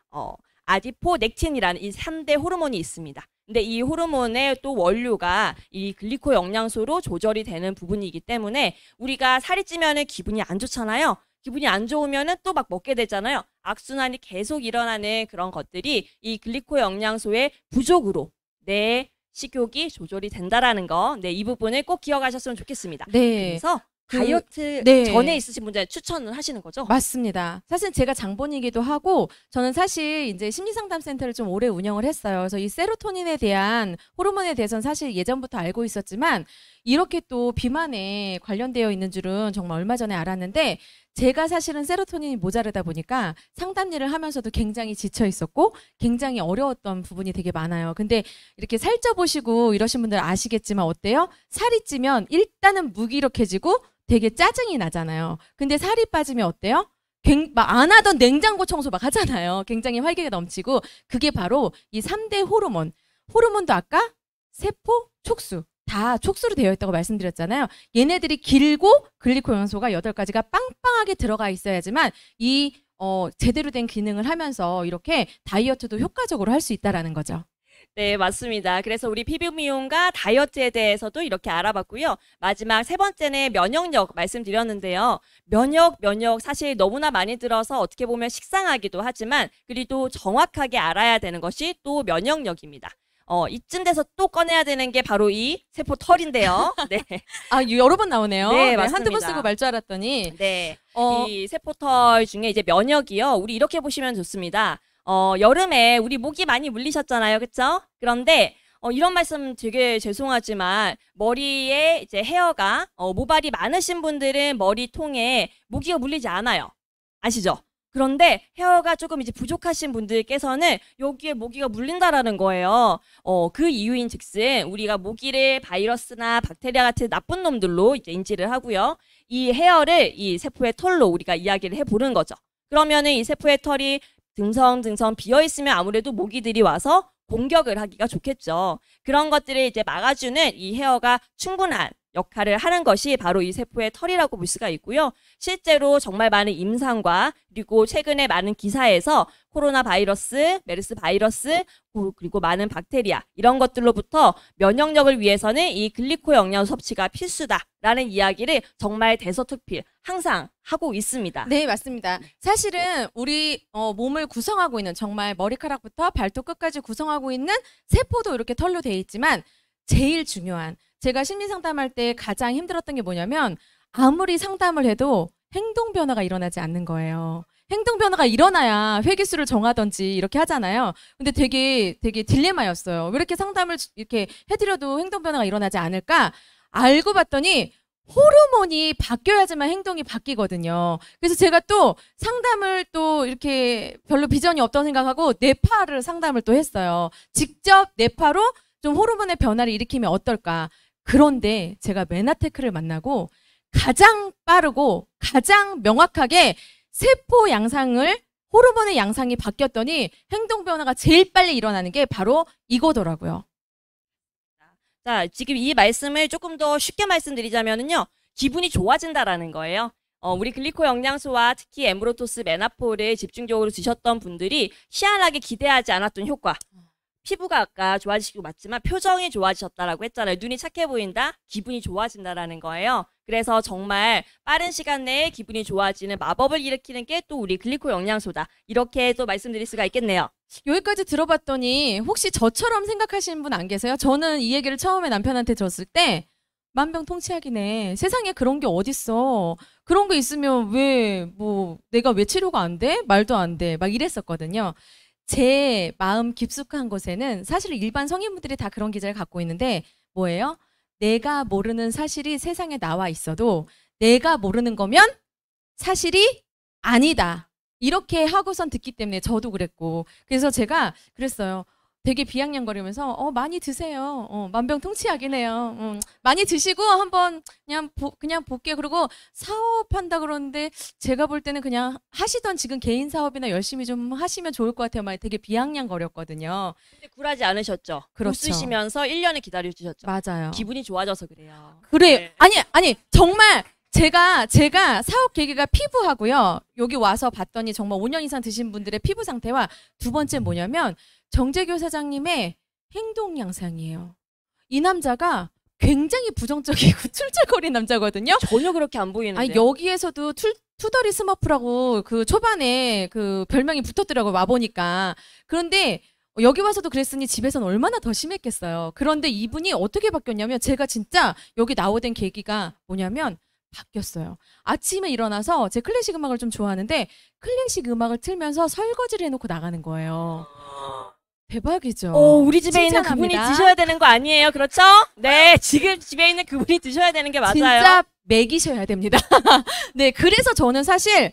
Speaker 1: 아디포넥틴이라는 이 3대 호르몬이 있습니다. 근데 이 호르몬의 또 원료가 이 글리코 영양소로 조절이 되는 부분이기 때문에 우리가 살이 찌면은 기분이 안 좋잖아요. 기분이 안 좋으면은 또 막 먹게 되잖아요. 악순환이 계속 일어나는 그런 것들이 이 글리코 영양소의 부족으로 내 식욕이 조절이 된다라는 거. 네, 이 부분을 꼭 기억하셨으면 좋겠습니다.
Speaker 2: 네.
Speaker 1: 그래서 다이어트
Speaker 2: 네.
Speaker 1: 전에 있으신 분들 추천을 하시는 거죠?
Speaker 2: 맞습니다. 사실 제가 장본이기도 하고 저는 사실 이제 심리상담센터를 좀 오래 운영을 했어요. 그래서 이 세로토닌에 대한 호르몬에 대해서는 사실 예전부터 알고 있었지만 이렇게 또 비만에 관련되어 있는 줄은 정말 얼마 전에 알았는데 제가 사실은 세로토닌이 모자르다 보니까 상담 일을 하면서도 굉장히 지쳐 있었고 굉장히 어려웠던 부분이 되게 많아요. 근데 이렇게 살쪄보시고 이러신 분들 아시겠지만 어때요? 살이 찌면 일단은 무기력해지고 되게 짜증이 나잖아요. 근데 살이 빠지면 어때요? 막 안 하던 냉장고 청소 막 하잖아요. 굉장히 활기가 넘치고 그게 바로 이 3대 호르몬. 호르몬도 아까 세포, 촉수 다 촉수로 되어 있다고 말씀드렸잖아요. 얘네들이 길고 글리코 영양소가 8가지가 빵빵하게 들어가 있어야지만 이 제대로 된 기능을 하면서 이렇게 다이어트도 효과적으로 할 수 있다라는 거죠.
Speaker 1: 네, 맞습니다. 그래서 우리 피부 미용과 다이어트에 대해서도 이렇게 알아봤고요. 마지막 세 번째는 면역력 말씀드렸는데요. 면역 사실 너무나 많이 들어서 어떻게 보면 식상하기도 하지만 그래도 정확하게 알아야 되는 것이 또 면역력입니다. 이쯤 돼서 또 꺼내야 되는 게 바로 이 세포 털인데요. 네.
Speaker 2: 여러 번 나오네요.
Speaker 1: 네,
Speaker 2: 한두 번
Speaker 1: 맞습니다.
Speaker 2: 쓰고 말 줄 알았더니.
Speaker 1: 네. 이 세포 털 중에 이제 면역이요. 우리 이렇게 보시면 좋습니다. 여름에 우리 모기 많이 물리셨잖아요. 그쵸? 그런데, 이런 말씀 되게 죄송하지만, 머리에 이제 헤어가, 모발이 많으신 분들은 머리통에 모기가 물리지 않아요. 아시죠? 그런데 헤어가 조금 이제 부족하신 분들께서는 여기에 모기가 물린다라는 거예요. 그 이유인 즉슨 우리가 모기를 바이러스나 박테리아 같은 나쁜 놈들로 이제 인지를 하고요. 이 헤어를 이 세포의 털로 우리가 이야기를 해보는 거죠. 그러면은 이 세포의 털이 듬성듬성 비어있으면 아무래도 모기들이 와서 공격을 하기가 좋겠죠. 그런 것들을 이제 막아주는 이 헤어가 충분한 역할을 하는 것이 바로 이 세포의 털이라고 볼 수가 있고요. 실제로 정말 많은 임상과 그리고 최근에 많은 기사에서 코로나 바이러스, 메르스 바이러스, 그리고 많은 박테리아 이런 것들로부터 면역력을 위해서는 이 글리코 영양소 섭취가 필수다라는 이야기를 정말 대서특필 항상 하고 있습니다.
Speaker 2: 네, 맞습니다. 사실은 우리 몸을 구성하고 있는 정말 머리카락부터 발톱 끝까지 구성하고 있는 세포도 이렇게 털로 돼 있지만 제일 중요한 제가 심리 상담할 때 가장 힘들었던 게 뭐냐면 아무리 상담을 해도 행동 변화가 일어나지 않는 거예요. 행동 변화가 일어나야 회계수를 정하든지 이렇게 하잖아요. 근데 되게 딜레마였어요. 왜 이렇게 상담을 이렇게 해드려도 행동 변화가 일어나지 않을까? 알고 봤더니 호르몬이 바뀌어야지만 행동이 바뀌거든요. 그래서 제가 또 상담을 또 이렇게 별로 비전이 없다고 생각하고 뇌파를 상담을 또 했어요. 직접 뇌파로 좀 호르몬의 변화를 일으키면 어떨까? 그런데 제가 메나테크를 만나고 가장 빠르고 가장 명확하게 세포 양상을 호르몬의 양상이 바뀌었더니 행동 변화가 제일 빨리 일어나는 게 바로 이거더라고요.
Speaker 1: 자, 지금 이 말씀을 조금 더 쉽게 말씀드리자면요. 기분이 좋아진다라는 거예요. 우리 글리코 영양소와 특히 에무로토스 메나폴을 집중적으로 드셨던 분들이 희한하게 기대하지 않았던 효과. 피부가 아까 좋아지시고 맞지만 표정이 좋아지셨다라고 했잖아요. 눈이 착해 보인다, 기분이 좋아진다라는 거예요. 그래서 정말 빠른 시간 내에 기분이 좋아지는 마법을 일으키는 게 또 우리 글리코 영양소다. 이렇게 또 말씀드릴 수가 있겠네요.
Speaker 2: 여기까지 들어봤더니 혹시 저처럼 생각하시는 분 안 계세요? 저는 이 얘기를 처음에 남편한테 들었을 때 만병통치약이네. 세상에 그런 게 어딨어. 그런 거 있으면 내가 왜 치료가 안 돼? 말도 안 돼. 막 이랬었거든요. 제 마음 깊숙한 곳에는 사실 일반 성인분들이 다 그런 기제를 갖고 있는데 뭐예요? 내가 모르는 사실이 세상에 나와 있어도 내가 모르는 거면 사실이 아니다. 이렇게 하고선 듣기 때문에 저도 그랬고. 그래서 제가 그랬어요. 되게 비아냥거리면서 많이 드세요. 만병통치약이네요. 많이 드시고 한번 그냥 볼게요. 그리고 사업한다 그러는데 제가 볼 때는 그냥 하시던 지금 개인 사업이나 열심히 좀 하시면 좋을 것 같아요. 막 되게 비아냥거렸거든요.
Speaker 1: 근데 굴하지 않으셨죠?
Speaker 2: 그렇죠.
Speaker 1: 웃으시면서 1년을 기다려주셨죠.
Speaker 2: 맞아요.
Speaker 1: 기분이 좋아져서 그래요.
Speaker 2: 그래.
Speaker 1: 네.
Speaker 2: 아니 정말 제가 사업 계기가 피부하고요. 여기 와서 봤더니 정말 5년 이상 드신 분들의 피부 상태와 두 번째 뭐냐면 정재교 사장님의 행동 양상이에요. 이 남자가 굉장히 부정적이고 툴툴거리는 남자거든요.
Speaker 1: 전혀 그렇게 안 보이는데.
Speaker 2: 여기에서도 투더리 스머프라고 그 초반에 그 별명이 붙었더라고요. 와보니까. 그런데 여기 와서도 그랬으니 집에서는 얼마나 더 심했겠어요. 그런데 이분이 어떻게 바뀌었냐면 제가 진짜 여기 나오던 계기가 뭐냐면 바뀌었어요. 아침에 일어나서 제 클래식 음악을 좀 좋아하는데 클래식 음악을 틀면서 설거지를 해놓고 나가는 거예요. 대박이죠.
Speaker 1: 우리 집에 있는 그분이
Speaker 2: 칭찬합니다.
Speaker 1: 드셔야 되는 거 아니에요? 그렇죠? 네, 지금 집에 있는 그분이 드셔야 되는 게 맞아요.
Speaker 2: 진짜 먹이셔야 됩니다. 네, 그래서 저는 사실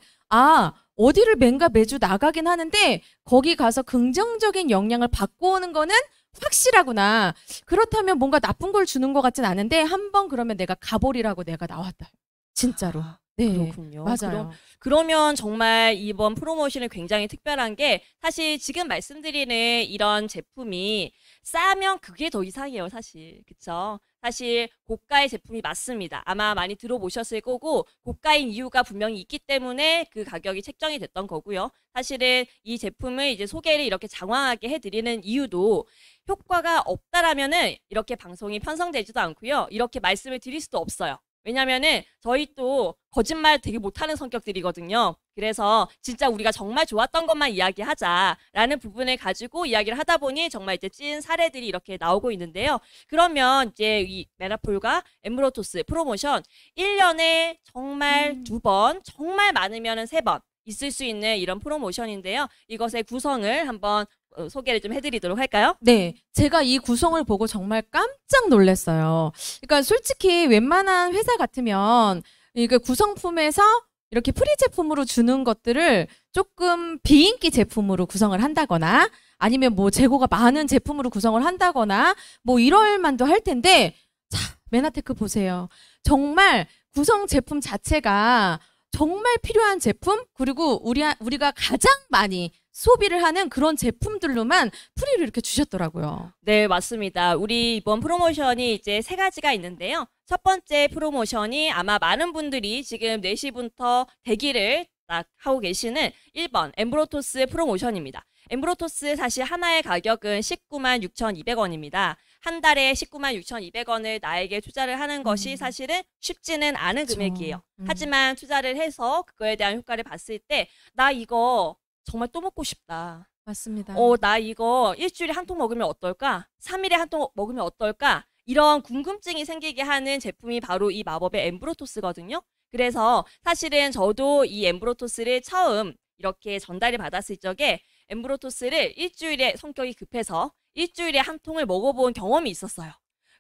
Speaker 2: 어디를 맨가 매주 나가긴 하는데 거기 가서 긍정적인 영향을 받고 오는 거는 확실하구나. 그렇다면 뭔가 나쁜 걸 주는 것 같진 않은데 한번 그러면 내가 가버리라고 내가 나왔다. 진짜로. 네,
Speaker 1: 그렇군요.
Speaker 2: 맞아요.
Speaker 1: 그러면 정말 이번 프로모션이 굉장히 특별한 게 사실 지금 말씀드리는 이런 제품이 싸면 그게 더 이상이에요, 사실. 그쵸? 사실 고가의 제품이 맞습니다. 아마 많이 들어보셨을 거고 고가인 이유가 분명히 있기 때문에 그 가격이 책정이 됐던 거고요. 사실은 이 제품을 이제 소개를 이렇게 장황하게 해드리는 이유도 효과가 없다라면은 이렇게 방송이 편성되지도 않고요. 이렇게 말씀을 드릴 수도 없어요. 왜냐면은 저희 또 거짓말 되게 못하는 성격들이거든요. 그래서 진짜 우리가 정말 좋았던 것만 이야기하자라는 부분을 가지고 이야기를 하다 보니 정말 이제 찐 사례들이 이렇게 나오고 있는데요. 그러면 이제 이 메나폴과 엠브로토스 프로모션 1년에 정말 2번, 정말 많으면은 3번 있을 수 있는 이런 프로모션인데요. 이것의 구성을 한번 소개를 좀 해드리도록 할까요?
Speaker 2: 네, 제가 이 구성을 보고 정말 깜짝 놀랐어요. 그러니까 솔직히 웬만한 회사 같으면 이게 구성품에서 이렇게 프리 제품으로 주는 것들을 조금 비인기 제품으로 구성을 한다거나 아니면 뭐 재고가 많은 제품으로 구성을 한다거나 뭐 이럴 만도 할 텐데 자, 메나테크 보세요. 정말 구성 제품 자체가 정말 필요한 제품 그리고 우리가 가장 많이 소비를 하는 그런 제품들로만 프리로 이렇게 주셨더라고요.
Speaker 1: 네, 맞습니다. 우리 이번 프로모션이 이제 3가지가 있는데요. 첫 번째 프로모션이 아마 많은 분들이 지금 4시부터 대기를 딱 하고 계시는 1번 엠브로토스 프로모션입니다. 엠브로토스 사실 하나의 가격은 196,200원입니다. 한 달에 196,200원을 나에게 투자를 하는 것이 사실은 쉽지는 않은 금액이에요. 하지만 투자를 해서 그거에 대한 효과를 봤을 때 나 이거 정말 또 먹고 싶다.
Speaker 2: 맞습니다.
Speaker 1: 나 이거 일주일에 한 통 먹으면 어떨까? 3일에 한 통 먹으면 어떨까? 이런 궁금증이 생기게 하는 제품이 바로 이 마법의 엠브로토스거든요. 그래서 사실은 저도 이 엠브로토스를 처음 이렇게 전달을 받았을 적에 엠브로토스를 일주일에 성격이 급해서 일주일에 한 통을 먹어본 경험이 있었어요.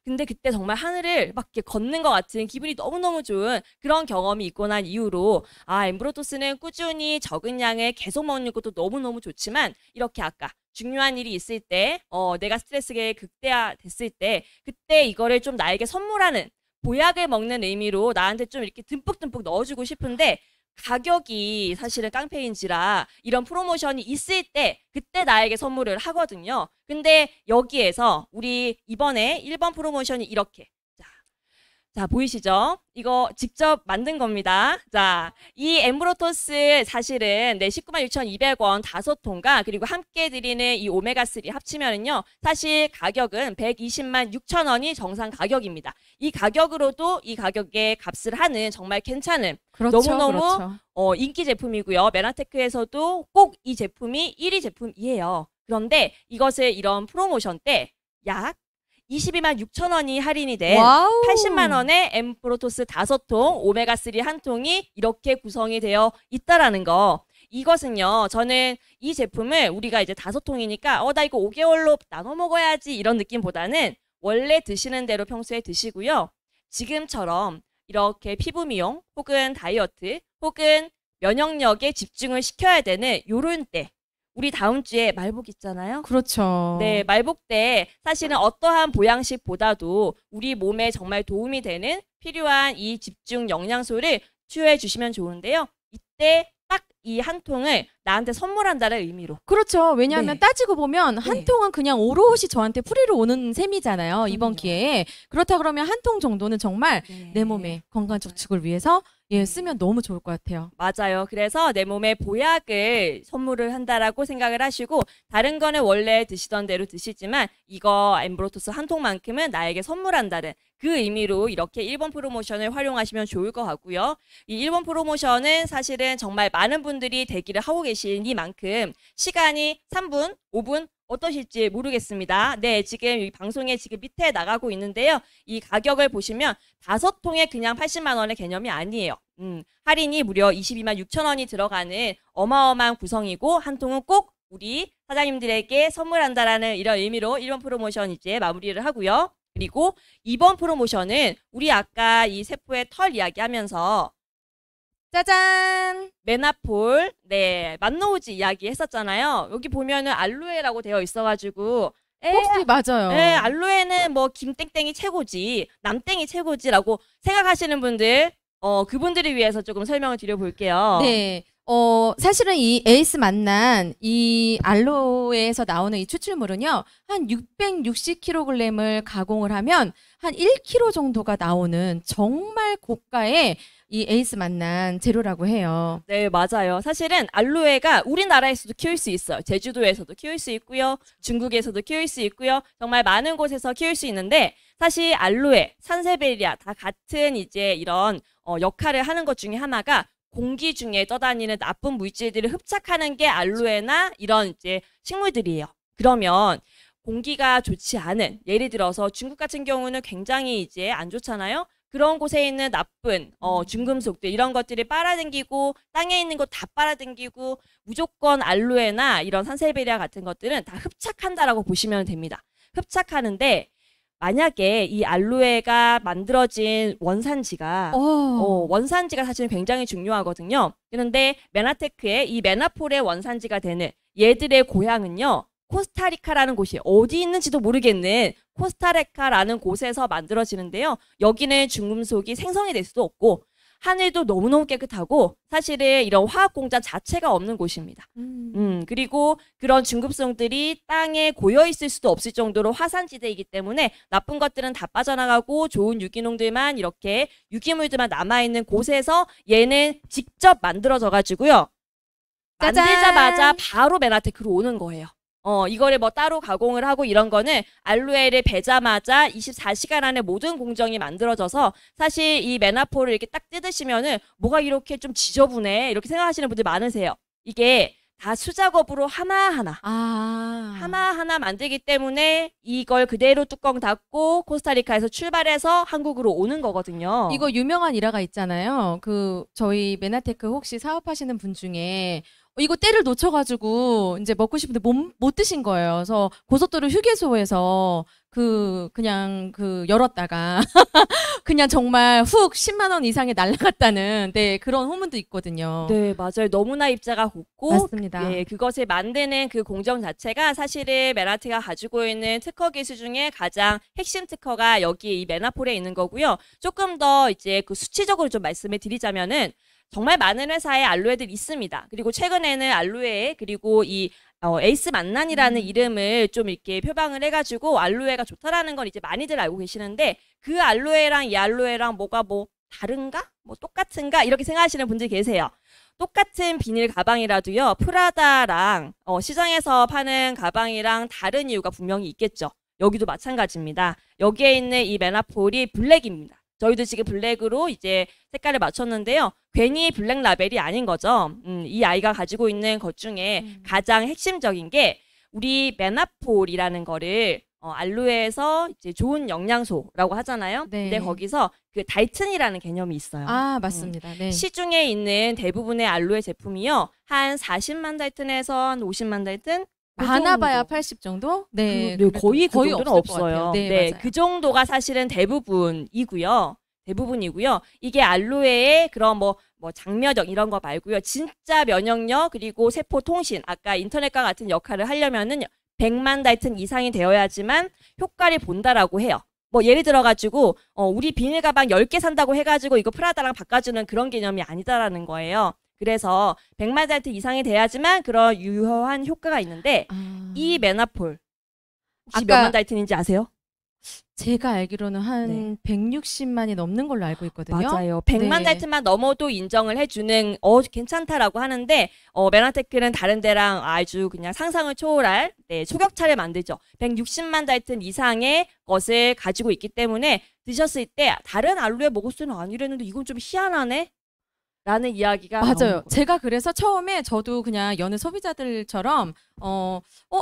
Speaker 1: 근데 그때 정말 하늘을 막 이렇게 걷는 것 같은 기분이 너무너무 좋은 그런 경험이 있고 난 이후로 엠브로토스는 꾸준히 적은 양을 계속 먹는 것도 너무너무 좋지만 이렇게 아까 중요한 일이 있을 때 내가 스트레스가 극대화됐을 때 그때 이거를 좀 나에게 선물하는 보약을 먹는 의미로 나한테 좀 이렇게 듬뿍듬뿍 넣어주고 싶은데 가격이 사실은 깡패인지라 이런 프로모션이 있을 때 그때 나에게 선물을 하거든요. 근데 여기에서 우리 이번에 1번 프로모션이 이렇게 자, 보이시죠? 이거 직접 만든 겁니다. 자, 이 엠브로토스 사실은 네, 196,200원 5통과 그리고 함께 드리는 이 오메가3 합치면은요, 사실 가격은 1,206,000원이 정상 가격입니다. 이 가격으로도 이 가격에 값을 하는 정말 괜찮은
Speaker 2: 그렇죠.
Speaker 1: 너무너무
Speaker 2: 그렇죠.
Speaker 1: 인기 제품이고요. 메나테크에서도 꼭 이 제품이 1위 제품이에요. 그런데 이것을 이런 프로모션 때 약 226,000원이 할인이 된
Speaker 2: 와우.
Speaker 1: 80만 원의 엠프로토스 5통, 오메가3 한 통이 이렇게 구성이 되어 있다라는 거. 이것은요, 저는 이 제품을 우리가 이제 5통이니까 나 이거 5개월로 나눠 먹어야지 이런 느낌보다는 원래 드시는 대로 평소에 드시고요. 지금처럼 이렇게 피부 미용 혹은 다이어트 혹은 면역력에 집중을 시켜야 되는 요런 때, 우리 다음 주에 말복 있잖아요.
Speaker 2: 그렇죠.
Speaker 1: 네, 말복 때 사실은 어떠한 보양식보다도 우리 몸에 정말 도움이 되는 필요한 이 집중 영양소를 투여해 주시면 좋은데요. 이때 딱 이 한 통을 나한테 선물한다는 의미로.
Speaker 2: 그렇죠. 왜냐하면
Speaker 1: 네.
Speaker 2: 따지고 보면 한
Speaker 1: 네.
Speaker 2: 통은 그냥 오롯이 저한테 프리로 오는 셈이잖아요. 이번
Speaker 1: 그럼요.
Speaker 2: 기회에. 그렇다 그러면 한 통 정도는 정말
Speaker 1: 네.
Speaker 2: 내 몸의 건강 저축을 위해서 쓰면 너무 좋을 것 같아요.
Speaker 1: 맞아요. 그래서 내 몸에 보약을 선물을 한다라고 생각을 하시고, 다른 거는 원래 드시던 대로 드시지만 이거 엠브로토스 한 통만큼은 나에게 선물한다는 그 의미로 이렇게 1번 프로모션을 활용하시면 좋을 것 같고요. 이 1번 프로모션은 사실은 정말 많은 분들이 대기를 하고 계시니만큼 시간이 3분, 5분 어떠실지 모르겠습니다. 네, 지금 이 방송에 지금 밑에 나가고 있는데요. 이 가격을 보시면 5통에 그냥 80만 원의 개념이 아니에요. 할인이 무려 226,000원이 들어가는 어마어마한 구성이고, 한 통은 꼭 우리 사장님들에게 선물한다라는 이런 의미로 1번 프로모션 이제 마무리를 하고요. 그리고 2번 프로모션은 우리 아까 이 세포의 털 이야기하면서
Speaker 2: 짜잔!
Speaker 1: 메나폴, 네, 만노우지 이야기 했었잖아요. 여기 보면은 알로에라고 되어 있어가지고,
Speaker 2: 혹시 맞아요.
Speaker 1: 네, 알로에는 뭐 김땡땡이 최고지, 남땡이 최고지라고 생각하시는 분들, 그분들을 위해서 조금 설명을 드려볼게요.
Speaker 2: 네. 사실은 이 에이스 만난 이 알로에에서 나오는 이 추출물은요, 한 660kg을 가공을 하면 한 1kg 정도가 나오는 정말 고가의 이 에이스 만난 재료라고 해요.
Speaker 1: 네, 맞아요. 사실은 알로에가 우리나라에서도 키울 수 있어요. 제주도에서도 키울 수 있고요. 중국에서도 키울 수 있고요. 정말 많은 곳에서 키울 수 있는데, 사실 알로에, 산세베리아 다 같은 이제 이런 역할을 하는 것 중에 하나가 공기 중에 떠다니는 나쁜 물질들을 흡착하는 게 알로에나 이런 이제 식물들이에요. 그러면 공기가 좋지 않은, 예를 들어서 중국 같은 경우는 굉장히 이제 안 좋잖아요. 그런 곳에 있는 나쁜 중금속들 이런 것들이 빨아당기고 땅에 있는 거 다 빨아당기고, 무조건 알로에나 이런 산세베리아 같은 것들은 다 흡착한다라고 보시면 됩니다. 흡착하는데 만약에 이 알로에가 만들어진 원산지가 원산지가 사실은 굉장히 중요하거든요. 그런데 메나테크의 이 메나폴의 원산지가 되는 얘들의 고향은요, 코스타리카라는 곳이에요. 어디 있는지도 모르겠는 코스타리카라는 곳에서 만들어지는데요. 여기는 중금속이 생성이 될 수도 없고 하늘도 너무너무 깨끗하고 사실은 이런 화학공장 자체가 없는 곳입니다. 그리고 그런 중금속들이 땅에 고여 있을 수도 없을 정도로 화산지대이기 때문에 나쁜 것들은 다 빠져나가고 좋은 유기농들만, 이렇게 유기물들만 남아있는 곳에서 얘는 직접 만들어져 가지고요.
Speaker 2: 짜잔!
Speaker 1: 만들자마자 바로 메나테크로 오는 거예요. 이거를 뭐 따로 가공을 하고 이런 거는 알로에를 베자마자 24시간 안에 모든 공정이 만들어져서, 사실 이 메나폴을 이렇게 딱 뜯으시면은 뭐가 이렇게 좀 지저분해 이렇게 생각하시는 분들 많으세요. 이게 다 수작업으로 하나하나 만들기 때문에 이걸 그대로 뚜껑 닫고 코스타리카에서 출발해서 한국으로 오는 거거든요.
Speaker 2: 이거 유명한 일화가 있잖아요. 저희 메나테크 혹시 사업하시는 분 중에 이거 때를 놓쳐가지고 이제 먹고 싶은데 못 드신 거예요. 그래서 고속도로 휴게소에서 그냥 열었다가 그냥 정말 훅 10만 원 이상이 날라갔다는 그런 후문도 있거든요.
Speaker 1: 네, 맞아요. 너무나 입자가 곱고,
Speaker 2: 맞습니다.
Speaker 1: 그것을 만드는 그 공정 자체가 사실은 메나테가 가지고 있는 특허 기술 중에 가장 핵심 특허가 여기 이 메나폴에 있는 거고요. 조금 더 이제 그 수치적으로 좀 말씀을 드리자면은 정말 많은 회사에 알로에들이 있습니다. 그리고 최근에는 알로에 그리고 이 에이스 만난이라는 이름을 좀 이렇게 표방을 해가지고 알로에가 좋다라는 걸 이제 많이들 알고 계시는데 그 알로에랑 이 알로에랑 뭐가 뭐 다른가? 뭐 똑같은가? 이렇게 생각하시는 분들이 계세요. 똑같은 비닐 가방이라도요. 프라다랑 시장에서 파는 가방이랑 다른 이유가 분명히 있겠죠. 여기도 마찬가지입니다. 여기에 있는 이 메나폴이 블랙입니다. 저희도 지금 블랙으로 이제 색깔을 맞췄는데요. 괜히 블랙 라벨이 아닌 거죠. 이 아이가 가지고 있는 것 중에 가장 핵심적인 게 우리 메나폴이라는 거를 알로에에서 이제 좋은 영양소라고 하잖아요.
Speaker 2: 네.
Speaker 1: 근데 거기서 그 달튼이라는 개념이 있어요.
Speaker 2: 아, 맞습니다. 네.
Speaker 1: 시중에 있는 대부분의 알로에 제품이요. 한 40만 달튼에서 한 50만 달튼? 그
Speaker 2: 많아봐야
Speaker 1: 정도.
Speaker 2: 80 정도? 네.
Speaker 1: 네, 거의 그 정도는
Speaker 2: 없을 것
Speaker 1: 없어요.
Speaker 2: 같아요. 네,
Speaker 1: 네,
Speaker 2: 맞아요.
Speaker 1: 그 정도가 사실은 대부분이고요. 이게 알로에의 그런 뭐 장면력 이런 거 말고요. 진짜 면역력 그리고 세포 통신, 아까 인터넷과 같은 역할을 하려면은 100만 달튼 이상이 되어야지만 효과를 본다라고 해요. 뭐 예를 들어가지고 우리 비닐 가방 10개 산다고 해가지고 이거 프라다랑 바꿔주는 그런 개념이 아니다라는 거예요. 그래서 100만 달튼 이상이 돼야지만 그런 유효한 효과가 있는데 이 메나폴 혹시
Speaker 2: 아까
Speaker 1: 몇만 달튼인지 아세요?
Speaker 2: 제가 알기로는 한 160만이 넘는 걸로 알고 있거든요.
Speaker 1: 맞아요. 100만
Speaker 2: 네.
Speaker 1: 달튼만 넘어도 인정을 해주는 괜찮다라고 하는데 메나테크는 다른 데랑 아주 그냥 상상을 초월할 초격차를 만들죠. 160만 달튼 이상의 것을 가지고 있기 때문에 드셨을 때 다른 알로에 먹을 수는 아니랬는데 이건 좀 희한하네? 라는 이야기가 나오는
Speaker 2: 맞아요.
Speaker 1: 거예요.
Speaker 2: 제가 그래서 처음에 저도 그냥 여느 소비자들처럼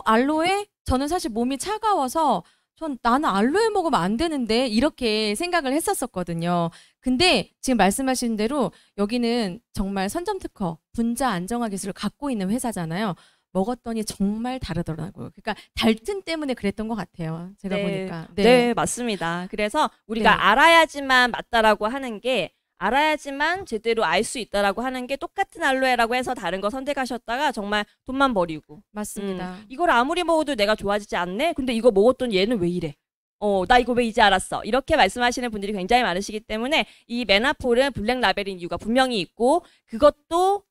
Speaker 2: 알로에? 저는 사실 몸이 차가워서 나는 알로에 먹으면 안 되는데 이렇게 생각을 했었거든요. 근데 지금 말씀하신 대로 여기는 정말 선점특허, 분자 안정화 기술을 갖고 있는 회사잖아요. 먹었더니 정말 다르더라고요. 그러니까 달튼 때문에 그랬던 것 같아요. 제가 보니까.
Speaker 1: 네, 맞습니다. 그래서 우리가
Speaker 2: 네.
Speaker 1: 알아야지만 맞다라고 하는 게 알아야지만 제대로 알 수 있다라고 하는 게 똑같은 알로에라고 해서 다른 거 선택하셨다가 정말 돈만 버리고
Speaker 2: 맞습니다.
Speaker 1: 이걸 아무리 먹어도 내가 좋아지지 않네? 근데 이거 먹었더니 얘는 왜 이래? 나 이거 왜 이제 알았어? 이렇게 말씀하시는 분들이 굉장히 많으시기 때문에 이 메나폴은 블랙 라벨인 이유가 분명히 있고 그것도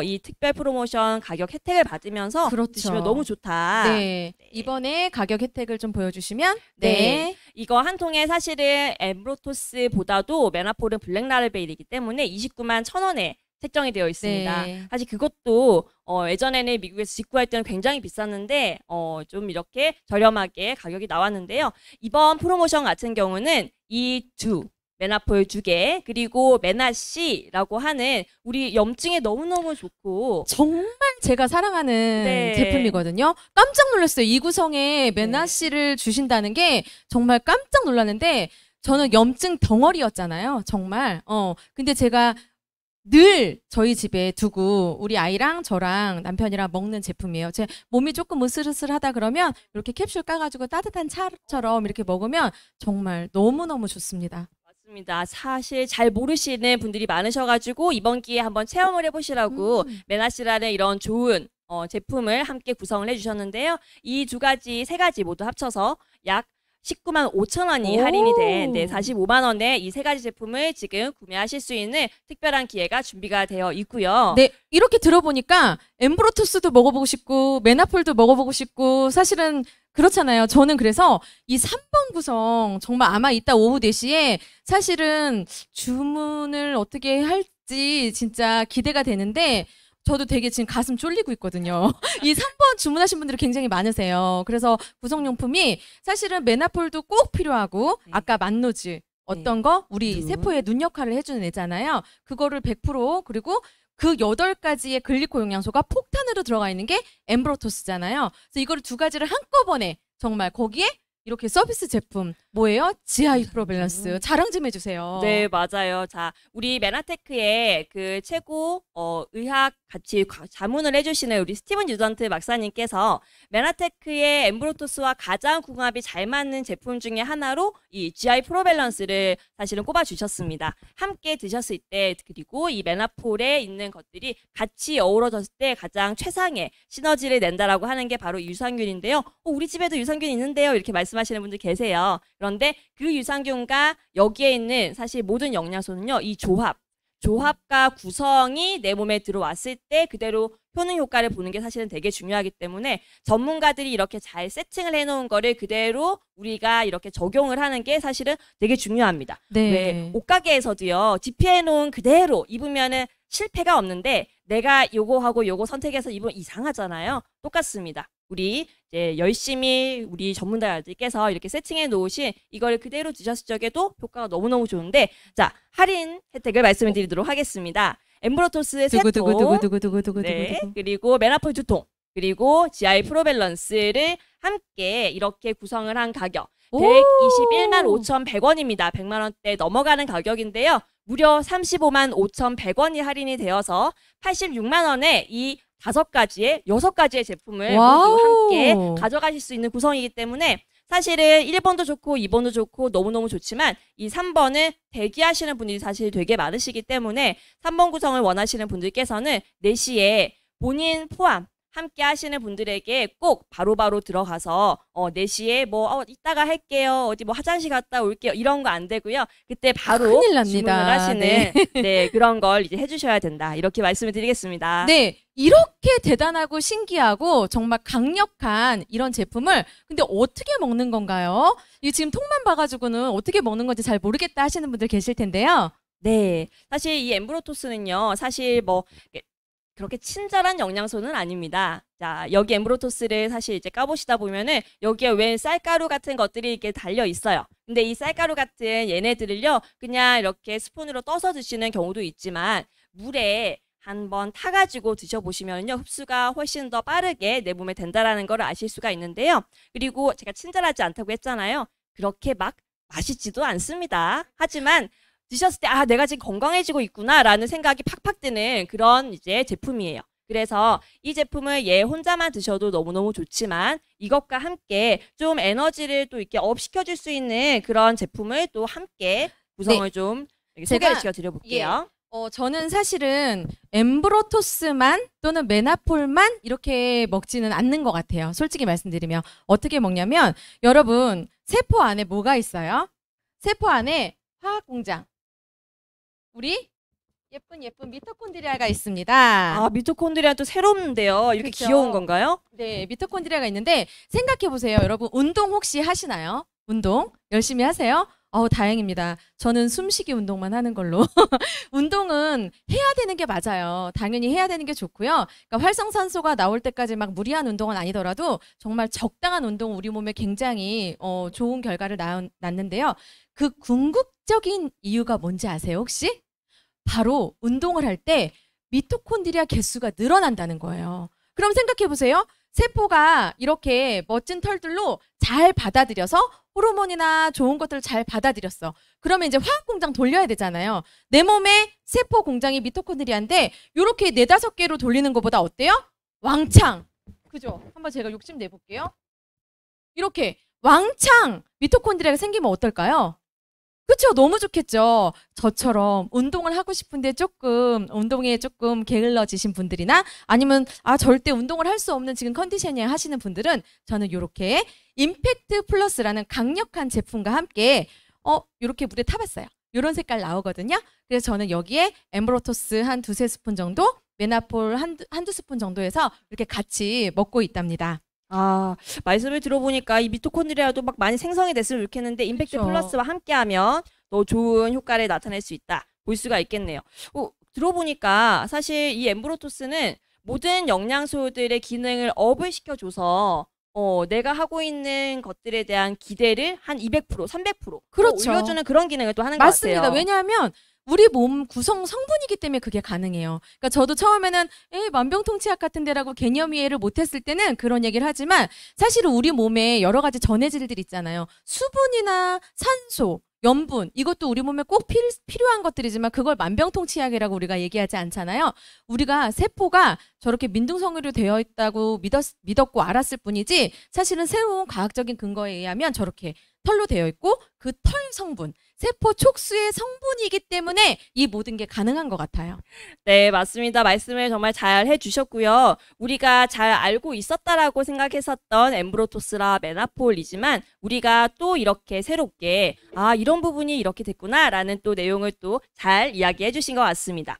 Speaker 1: 이 특별 프로모션 가격 혜택을 받으면서
Speaker 2: 그렇죠.
Speaker 1: 드시면 너무 좋다.
Speaker 2: 네. 이번에 가격 혜택을 좀 보여주시면
Speaker 1: 네. 이거 한 통에 사실은 엠브로토스보다도 메나폴은 블랙 라벨이기 때문에 29만 1,000원에 책정이 되어 있습니다.
Speaker 2: 네.
Speaker 1: 사실 그것도 예전에는 미국에서 직구할 때는 굉장히 비쌌는데 좀 이렇게 저렴하게 가격이 나왔는데요. 이번 프로모션 같은 경우는 이 메나폴 2개 그리고 메나C라고 하는 우리 염증에 너무너무 좋고
Speaker 2: 정말 제가 사랑하는
Speaker 1: 네.
Speaker 2: 제품이거든요. 깜짝 놀랐어요. 이 구성에 메나씨를 주신다는 게 정말 깜짝 놀랐는데 저는 염증 덩어리였잖아요. 정말. 근데 제가 늘 저희 집에 두고 우리 아이랑 저랑 남편이랑 먹는 제품이에요. 제 몸이 조금 으슬으슬하다 그러면 이렇게 캡슐 까가지고 따뜻한 차처럼 이렇게 먹으면 정말 너무너무 좋습니다.
Speaker 1: 맞습니다. 사실 잘 모르시는 분들이 많으셔가지고 이번 기회에 한번 체험을 해보시라고 메나씨라는 이런 좋은 제품을 함께 구성을 해주셨는데요. 이 세 가지 모두 합쳐서 약 19만 5천 원이 할인이 된 45만 원에 이 세 가지 제품을 지금 구매하실 수 있는 특별한 기회가 준비가 되어 있고요.
Speaker 2: 네, 이렇게 들어보니까 엠브로토스도 먹어보고 싶고 메나폴도 먹어보고 싶고 사실은 그렇잖아요. 저는 그래서 이 3번 구성 정말 아마 이따 오후 4시에 사실은 주문을 어떻게 할지 진짜 기대가 되는데 저도 되게 지금 가슴 쫄리고 있거든요. 이 3번 주문하신 분들이 굉장히 많으세요. 그래서 구성용품이 사실은 메나폴도 꼭 필요하고 아까 만노즈 어떤 거 우리 세포에 눈 역할을 해주는 애잖아요. 그거를 100% 그리고 그 8가지의 글리코 영양소가 폭탄으로 들어가 있는 게 엠브로토스잖아요. 그래서 이거를 2가지를 한꺼번에 정말 거기에 이렇게 서비스 제품 뭐예요? GI 프로 밸런스 자랑 좀 해주세요.
Speaker 1: 네, 맞아요. 자, 우리 메나테크의 그 최고 의학 같이 자문을 해주시는 우리 스티븐 유던트 박사님께서 메나테크의 엠브로토스와 가장 궁합이 잘 맞는 제품 중에 하나로 이 GI 프로 밸런스를 사실은 꼽아주셨습니다. 함께 드셨을 때 그리고 이 메나폴에 있는 것들이 같이 어우러졌을 때 가장 최상의 시너지를 낸다라고 하는 게 바로 유산균인데요. 우리 집에도 유산균 있는데요. 이렇게 말씀하시는 분들 계세요. 그런데 그 유산균과 여기에 있는 사실 모든 영양소는요. 이 조합. 조합과 구성이 내 몸에 들어왔을 때 그대로 효능 효과를 보는 게 사실은 되게 중요하기 때문에 전문가들이 이렇게 잘 세팅을 해놓은 거를 그대로 우리가 이렇게 적용을 하는 게 사실은 되게 중요합니다.
Speaker 2: 네.
Speaker 1: 왜 옷가게에서도요, DP해놓은 그대로 입으면은 실패가 없는데 내가 요거하고 요거 선택해서 입으면 이상하잖아요. 똑같습니다. 우리 이제 열심히 우리 전문가들께서 이렇게 세팅해 놓으신 이걸 그대로 드셨을 적에도 효과가 너무너무 좋은데, 자, 할인 혜택을 말씀을 드리도록 하겠습니다. 엠브로토스 세통, 네, 그리고 메나폴 2통, 그리고 GI 프로밸런스를 함께 이렇게 구성을 한 가격 121만 5,100원입니다. 100만 원대 넘어가는 가격인데요. 무려 35만 5,100원이 할인이 되어서 86만 원에 이 6가지의 제품을
Speaker 2: 와우.
Speaker 1: 모두 함께 가져가실 수 있는 구성이기 때문에 사실은 1번도 좋고 2번도 좋고 너무너무 좋지만 이 3번은 대기하시는 분들이 사실 되게 많으시기 때문에 3번 구성을 원하시는 분들께서는 4시에 본인 포함 함께 하시는 분들에게 꼭 바로바로 들어가서 4시에 뭐 이따가 할게요. 어디 뭐 화장실 갔다 올게요. 이런 거 안 되고요. 그때 바로
Speaker 2: 큰일 납니다.
Speaker 1: 주문을 하시는
Speaker 2: 네.
Speaker 1: 네, 그런 걸 이제 해주셔야 된다. 이렇게 말씀을 드리겠습니다.
Speaker 2: 네, 이렇게 대단하고 신기하고 정말 강력한 이런 제품을 근데 어떻게 먹는 건가요? 이 지금 통만 봐가지고는 어떻게 먹는 건지 잘 모르겠다 하시는 분들 계실 텐데요.
Speaker 1: 네, 사실 이 엠브로토스는요, 사실 뭐 그렇게 친절한 영양소는 아닙니다. 자, 여기 엠브로토스를 사실 이제 까보시다 보면은 여기에 웬 쌀가루 같은 것들이 이렇게 달려 있어요. 근데 이 쌀가루 같은 얘네들을요, 그냥 이렇게 스푼으로 떠서 드시는 경우도 있지만 물에 한번 타가지고 드셔보시면요, 흡수가 훨씬 더 빠르게 내 몸에 된다라는 걸 아실 수가 있는데요. 그리고 제가 친절하지 않다고 했잖아요. 그렇게 막 맛있지도 않습니다. 하지만 드셨을 때 내가 지금 건강해지고 있구나라는 생각이 팍팍 드는 그런 이제 제품이에요. 그래서 이 제품을 얘 혼자만 드셔도 너무너무 좋지만 이것과 함께 좀 에너지를 또 이렇게 업 시켜줄 수 있는 그런 제품을 또 함께 구성을 좀 소개를 시켜드려볼게요.
Speaker 2: 저는 사실은 엠브로토스만 또는 메나폴만 이렇게 먹지는 않는 것 같아요. 솔직히 말씀드리면 어떻게 먹냐면 여러분 세포 안에 뭐가 있어요? 세포 안에 화학공장 우리 예쁜 미토콘드리아가 있습니다.
Speaker 1: 미토콘드리아 또 새롭는데요. 이렇게
Speaker 2: 그쵸?
Speaker 1: 귀여운 건가요?
Speaker 2: 네, 미토콘드리아가 있는데 생각해보세요. 여러분 운동 혹시 하시나요? 운동 열심히 하세요? 다행입니다. 저는 숨쉬기 운동만 하는 걸로. 운동은 해야 되는 게 맞아요. 당연히 해야 되는 게 좋고요. 그러니까 활성산소가 나올 때까지 막 무리한 운동은 아니더라도 정말 적당한 운동 우리 몸에 굉장히 좋은 결과를 낳는데요. 그 궁극적인 이유가 뭔지 아세요 혹시? 바로 운동을 할 때 미토콘드리아 개수가 늘어난다는 거예요. 그럼 생각해보세요. 세포가 이렇게 멋진 털들로 잘 받아들여서 호르몬이나 좋은 것들을 잘 받아들였어. 그러면 이제 화학공장 돌려야 되잖아요. 내 몸에 세포 공장이 미토콘드리아인데 이렇게 4-5개로 돌리는 것보다 어때요? 왕창. 그죠? 한번 제가 욕심 내볼게요. 이렇게 왕창 미토콘드리아가 생기면 어떨까요? 그쵸? 너무 좋겠죠? 저처럼 운동을 하고 싶은데 운동에 조금 게을러지신 분들이나 아니면 절대 운동을 할 수 없는 지금 컨디셔닝 하시는 분들은 저는 이렇게 임팩트 플러스라는 강력한 제품과 함께 이렇게 물에 타봤어요. 이런 색깔 나오거든요. 그래서 저는 여기에 엠브로토스 한 2-3스푼 정도, 메나폴 한두 스푼 정도 해서 이렇게 같이 먹고 있답니다.
Speaker 1: 말씀을 들어보니까 이 미토콘드리아도 막 많이 생성이 됐으면 좋겠는데 임팩트
Speaker 2: 그렇죠.
Speaker 1: 플러스와 함께하면 더 좋은 효과를 나타낼 수 있다. 볼 수가 있겠네요. 들어보니까 사실 이 엠브로토스는 모든 영양소들의 기능을 업을 시켜줘서 내가 하고 있는 것들에 대한 기대를 한 200%, 300%
Speaker 2: 그렇죠.
Speaker 1: 올려주는 그런 기능을 또 하는 것
Speaker 2: 맞습니다.
Speaker 1: 같아요.
Speaker 2: 왜냐하면 우리 몸 구성 성분이기 때문에 그게 가능해요. 그러니까 저도 처음에는 만병통치약 같은 데라고 개념 이해를 못했을 때는 그런 얘기를 하지만 사실은 우리 몸에 여러 가지 전해질들 있잖아요. 수분이나 산소, 염분 이것도 우리 몸에 꼭 필요한 것들이지만 그걸 만병통치약이라고 우리가 얘기하지 않잖아요. 우리가 세포가 저렇게 민둥성으로 되어 있다고 믿었고 알았을 뿐이지 사실은 새로운 과학적인 근거에 의하면 저렇게 털로 되어 있고 그 털 성분 세포 촉수의 성분이기 때문에 이 모든 게 가능한 것 같아요.
Speaker 1: 네, 맞습니다. 말씀을 정말 잘 해주셨고요. 우리가 잘 알고 있었다라고 생각했었던 엠브로토스라 메나폴이지만 우리가 또 이렇게 새롭게 이런 부분이 이렇게 됐구나라는 또 내용을 또 잘 이야기해 주신 것 같습니다.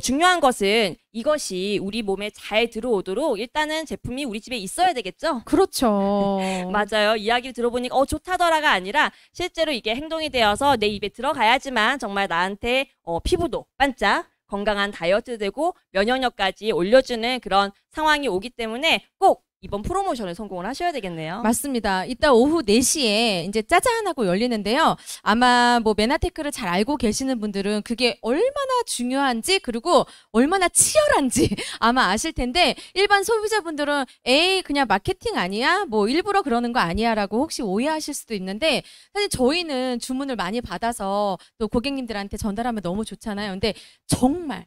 Speaker 1: 중요한 것은 이것이 우리 몸에 잘 들어오도록 일단은 제품이 우리 집에 있어야 되겠죠?
Speaker 2: 그렇죠.
Speaker 1: 맞아요. 이야기를 들어보니까 좋다더라가 아니라 실제로 이게 행동이 되어서 내 입에 들어가야지만 정말 나한테 피부도 반짝 건강한 다이어트 되고 면역력까지 올려주는 그런 상황이 오기 때문에 꼭 이번 프로모션을 성공을 하셔야 되겠네요.
Speaker 2: 맞습니다. 이따 오후 4시에 이제 짜잔하고 열리는데요. 아마 뭐 메나테크를 잘 알고 계시는 분들은 그게 얼마나 중요한지 그리고 얼마나 치열한지 아마 아실 텐데 일반 소비자분들은 에이 그냥 마케팅 아니야? 뭐 일부러 그러는 거 아니야? 라고 혹시 오해하실 수도 있는데 사실 저희는 주문을 많이 받아서 또 고객님들한테 전달하면 너무 좋잖아요. 근데 정말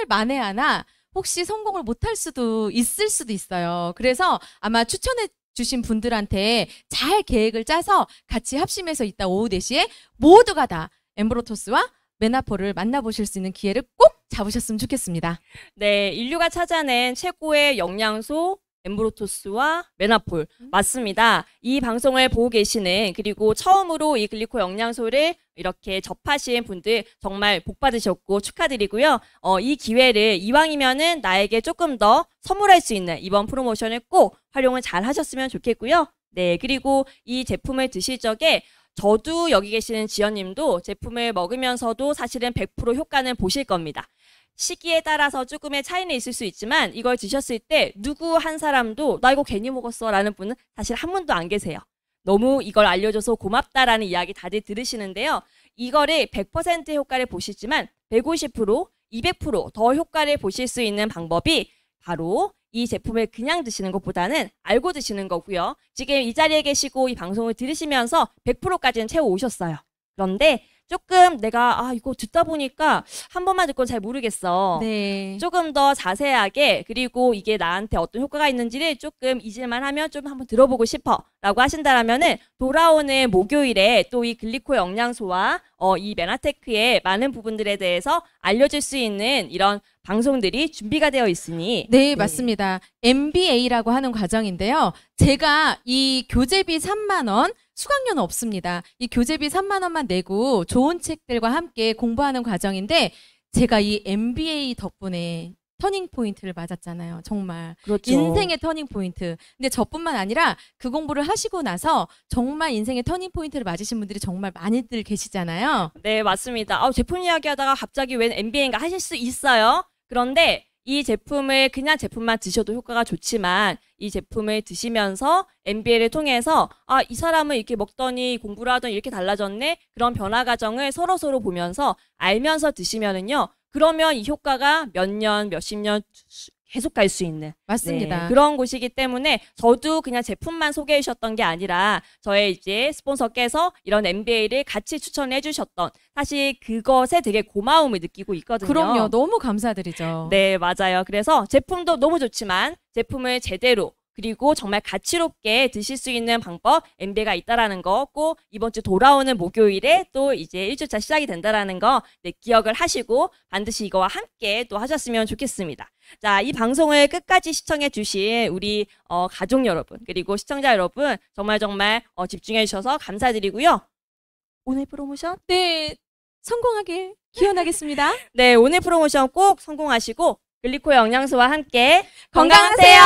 Speaker 2: 만에 하나 혹시 성공을 못할 수도 있을 수도 있어요. 그래서 아마 추천해 주신 분들한테 잘 계획을 짜서 같이 합심해서 이따 오후 4시에 모두가 다 엠브로토스와 메나폴을 만나보실 수 있는 기회를 꼭 잡으셨으면 좋겠습니다.
Speaker 1: 네, 인류가 찾아낸 최고의 영양소 엠브로토스와 메나폴 맞습니다. 이 방송을 보고 계시는 그리고 처음으로 이 글리코 영양소를 이렇게 접하신 분들 정말 복 받으셨고 축하드리고요. 이 기회를 이왕이면은 나에게 조금 더 선물할 수 있는 이번 프로모션을 꼭 활용을 잘 하셨으면 좋겠고요. 네, 그리고 이 제품을 드실 적에 저도 여기 계시는 지연님도 제품을 먹으면서도 사실은 100% 효과는 보실 겁니다. 시기에 따라서 조금의 차이는 있을 수 있지만 이걸 드셨을 때 누구 한 사람도 나 이거 괜히 먹었어 라는 분은 사실 한 분도 안 계세요. 너무 이걸 알려줘서 고맙다라는 이야기 다들 들으시는데요. 이거를 100% 효과를 보시지만 150%, 200%더 효과를 보실 수 있는 방법이 바로 이 제품을 그냥 드시는 것보다는 알고 드시는 거고요. 지금 이 자리에 계시고 이 방송을 들으시면서 100%까지는 채워오셨어요. 그런데 조금 내가 이거 듣다 보니까 한 번만 듣고 잘 모르겠어.
Speaker 2: 네.
Speaker 1: 조금 더 자세하게 그리고 이게 나한테 어떤 효과가 있는지를 조금 잊을만 하면 좀 한번 들어보고 싶어 라고 하신다라면은 돌아오는 목요일에 또 이 글리코 영양소와 이 메나테크의 많은 부분들에 대해서 알려줄 수 있는 이런 방송들이 준비가 되어 있으니
Speaker 2: 네, 맞습니다. MBA라고 하는 과정인데요. 제가 이 교재비 3만 원 수강료는 없습니다. 이 교재비 3만 원만 내고 좋은 책들과 함께 공부하는 과정인데 제가 이 MBA 덕분에 터닝 포인트를 맞았잖아요. 정말.
Speaker 1: 그렇죠.
Speaker 2: 인생의 터닝 포인트. 근데 저뿐만 아니라 그 공부를 하시고 나서 정말 인생의 터닝 포인트를 맞으신 분들이 정말 많이들 계시잖아요.
Speaker 1: 네, 맞습니다. 제품 이야기하다가 갑자기 웬 MBA인가 하실 수 있어요. 그런데 이 제품을 그냥 제품만 드셔도 효과가 좋지만 이 제품을 드시면서 MBA를 통해서 이 사람은 이렇게 먹더니 공부를 하더니 이렇게 달라졌네. 그런 변화 과정을 서로 보면서 알면서 드시면은요. 그러면 이 효과가 몇 년, 몇십 년 계속 갈 수 있는
Speaker 2: 맞습니다.
Speaker 1: 네, 그런 곳이기 때문에 저도 그냥 제품만 소개해 주셨던 게 아니라 저의 이제 스폰서께서 이런 MBA를 같이 추천해 주셨던 사실 그것에 되게 고마움을 느끼고 있거든요.
Speaker 2: 그럼요. 너무 감사드리죠.
Speaker 1: 네, 맞아요. 그래서 제품도 너무 좋지만 제품을 제대로 그리고 정말 가치롭게 드실 수 있는 방법 MBA가 있다라는 거 꼭 이번 주 돌아오는 목요일에 또 이제 1주차 시작이 된다라는 거 기억을 하시고 반드시 이거와 함께 또 하셨으면 좋겠습니다. 자, 이 방송을 끝까지 시청해 주신 우리 가족 여러분 그리고 시청자 여러분 정말 집중해 주셔서 감사드리고요. 오늘 프로모션?
Speaker 2: 네, 성공하길 기원하겠습니다.
Speaker 1: 네, 오늘 프로모션 꼭 성공하시고 글리코 영양소와 함께 건강하세요.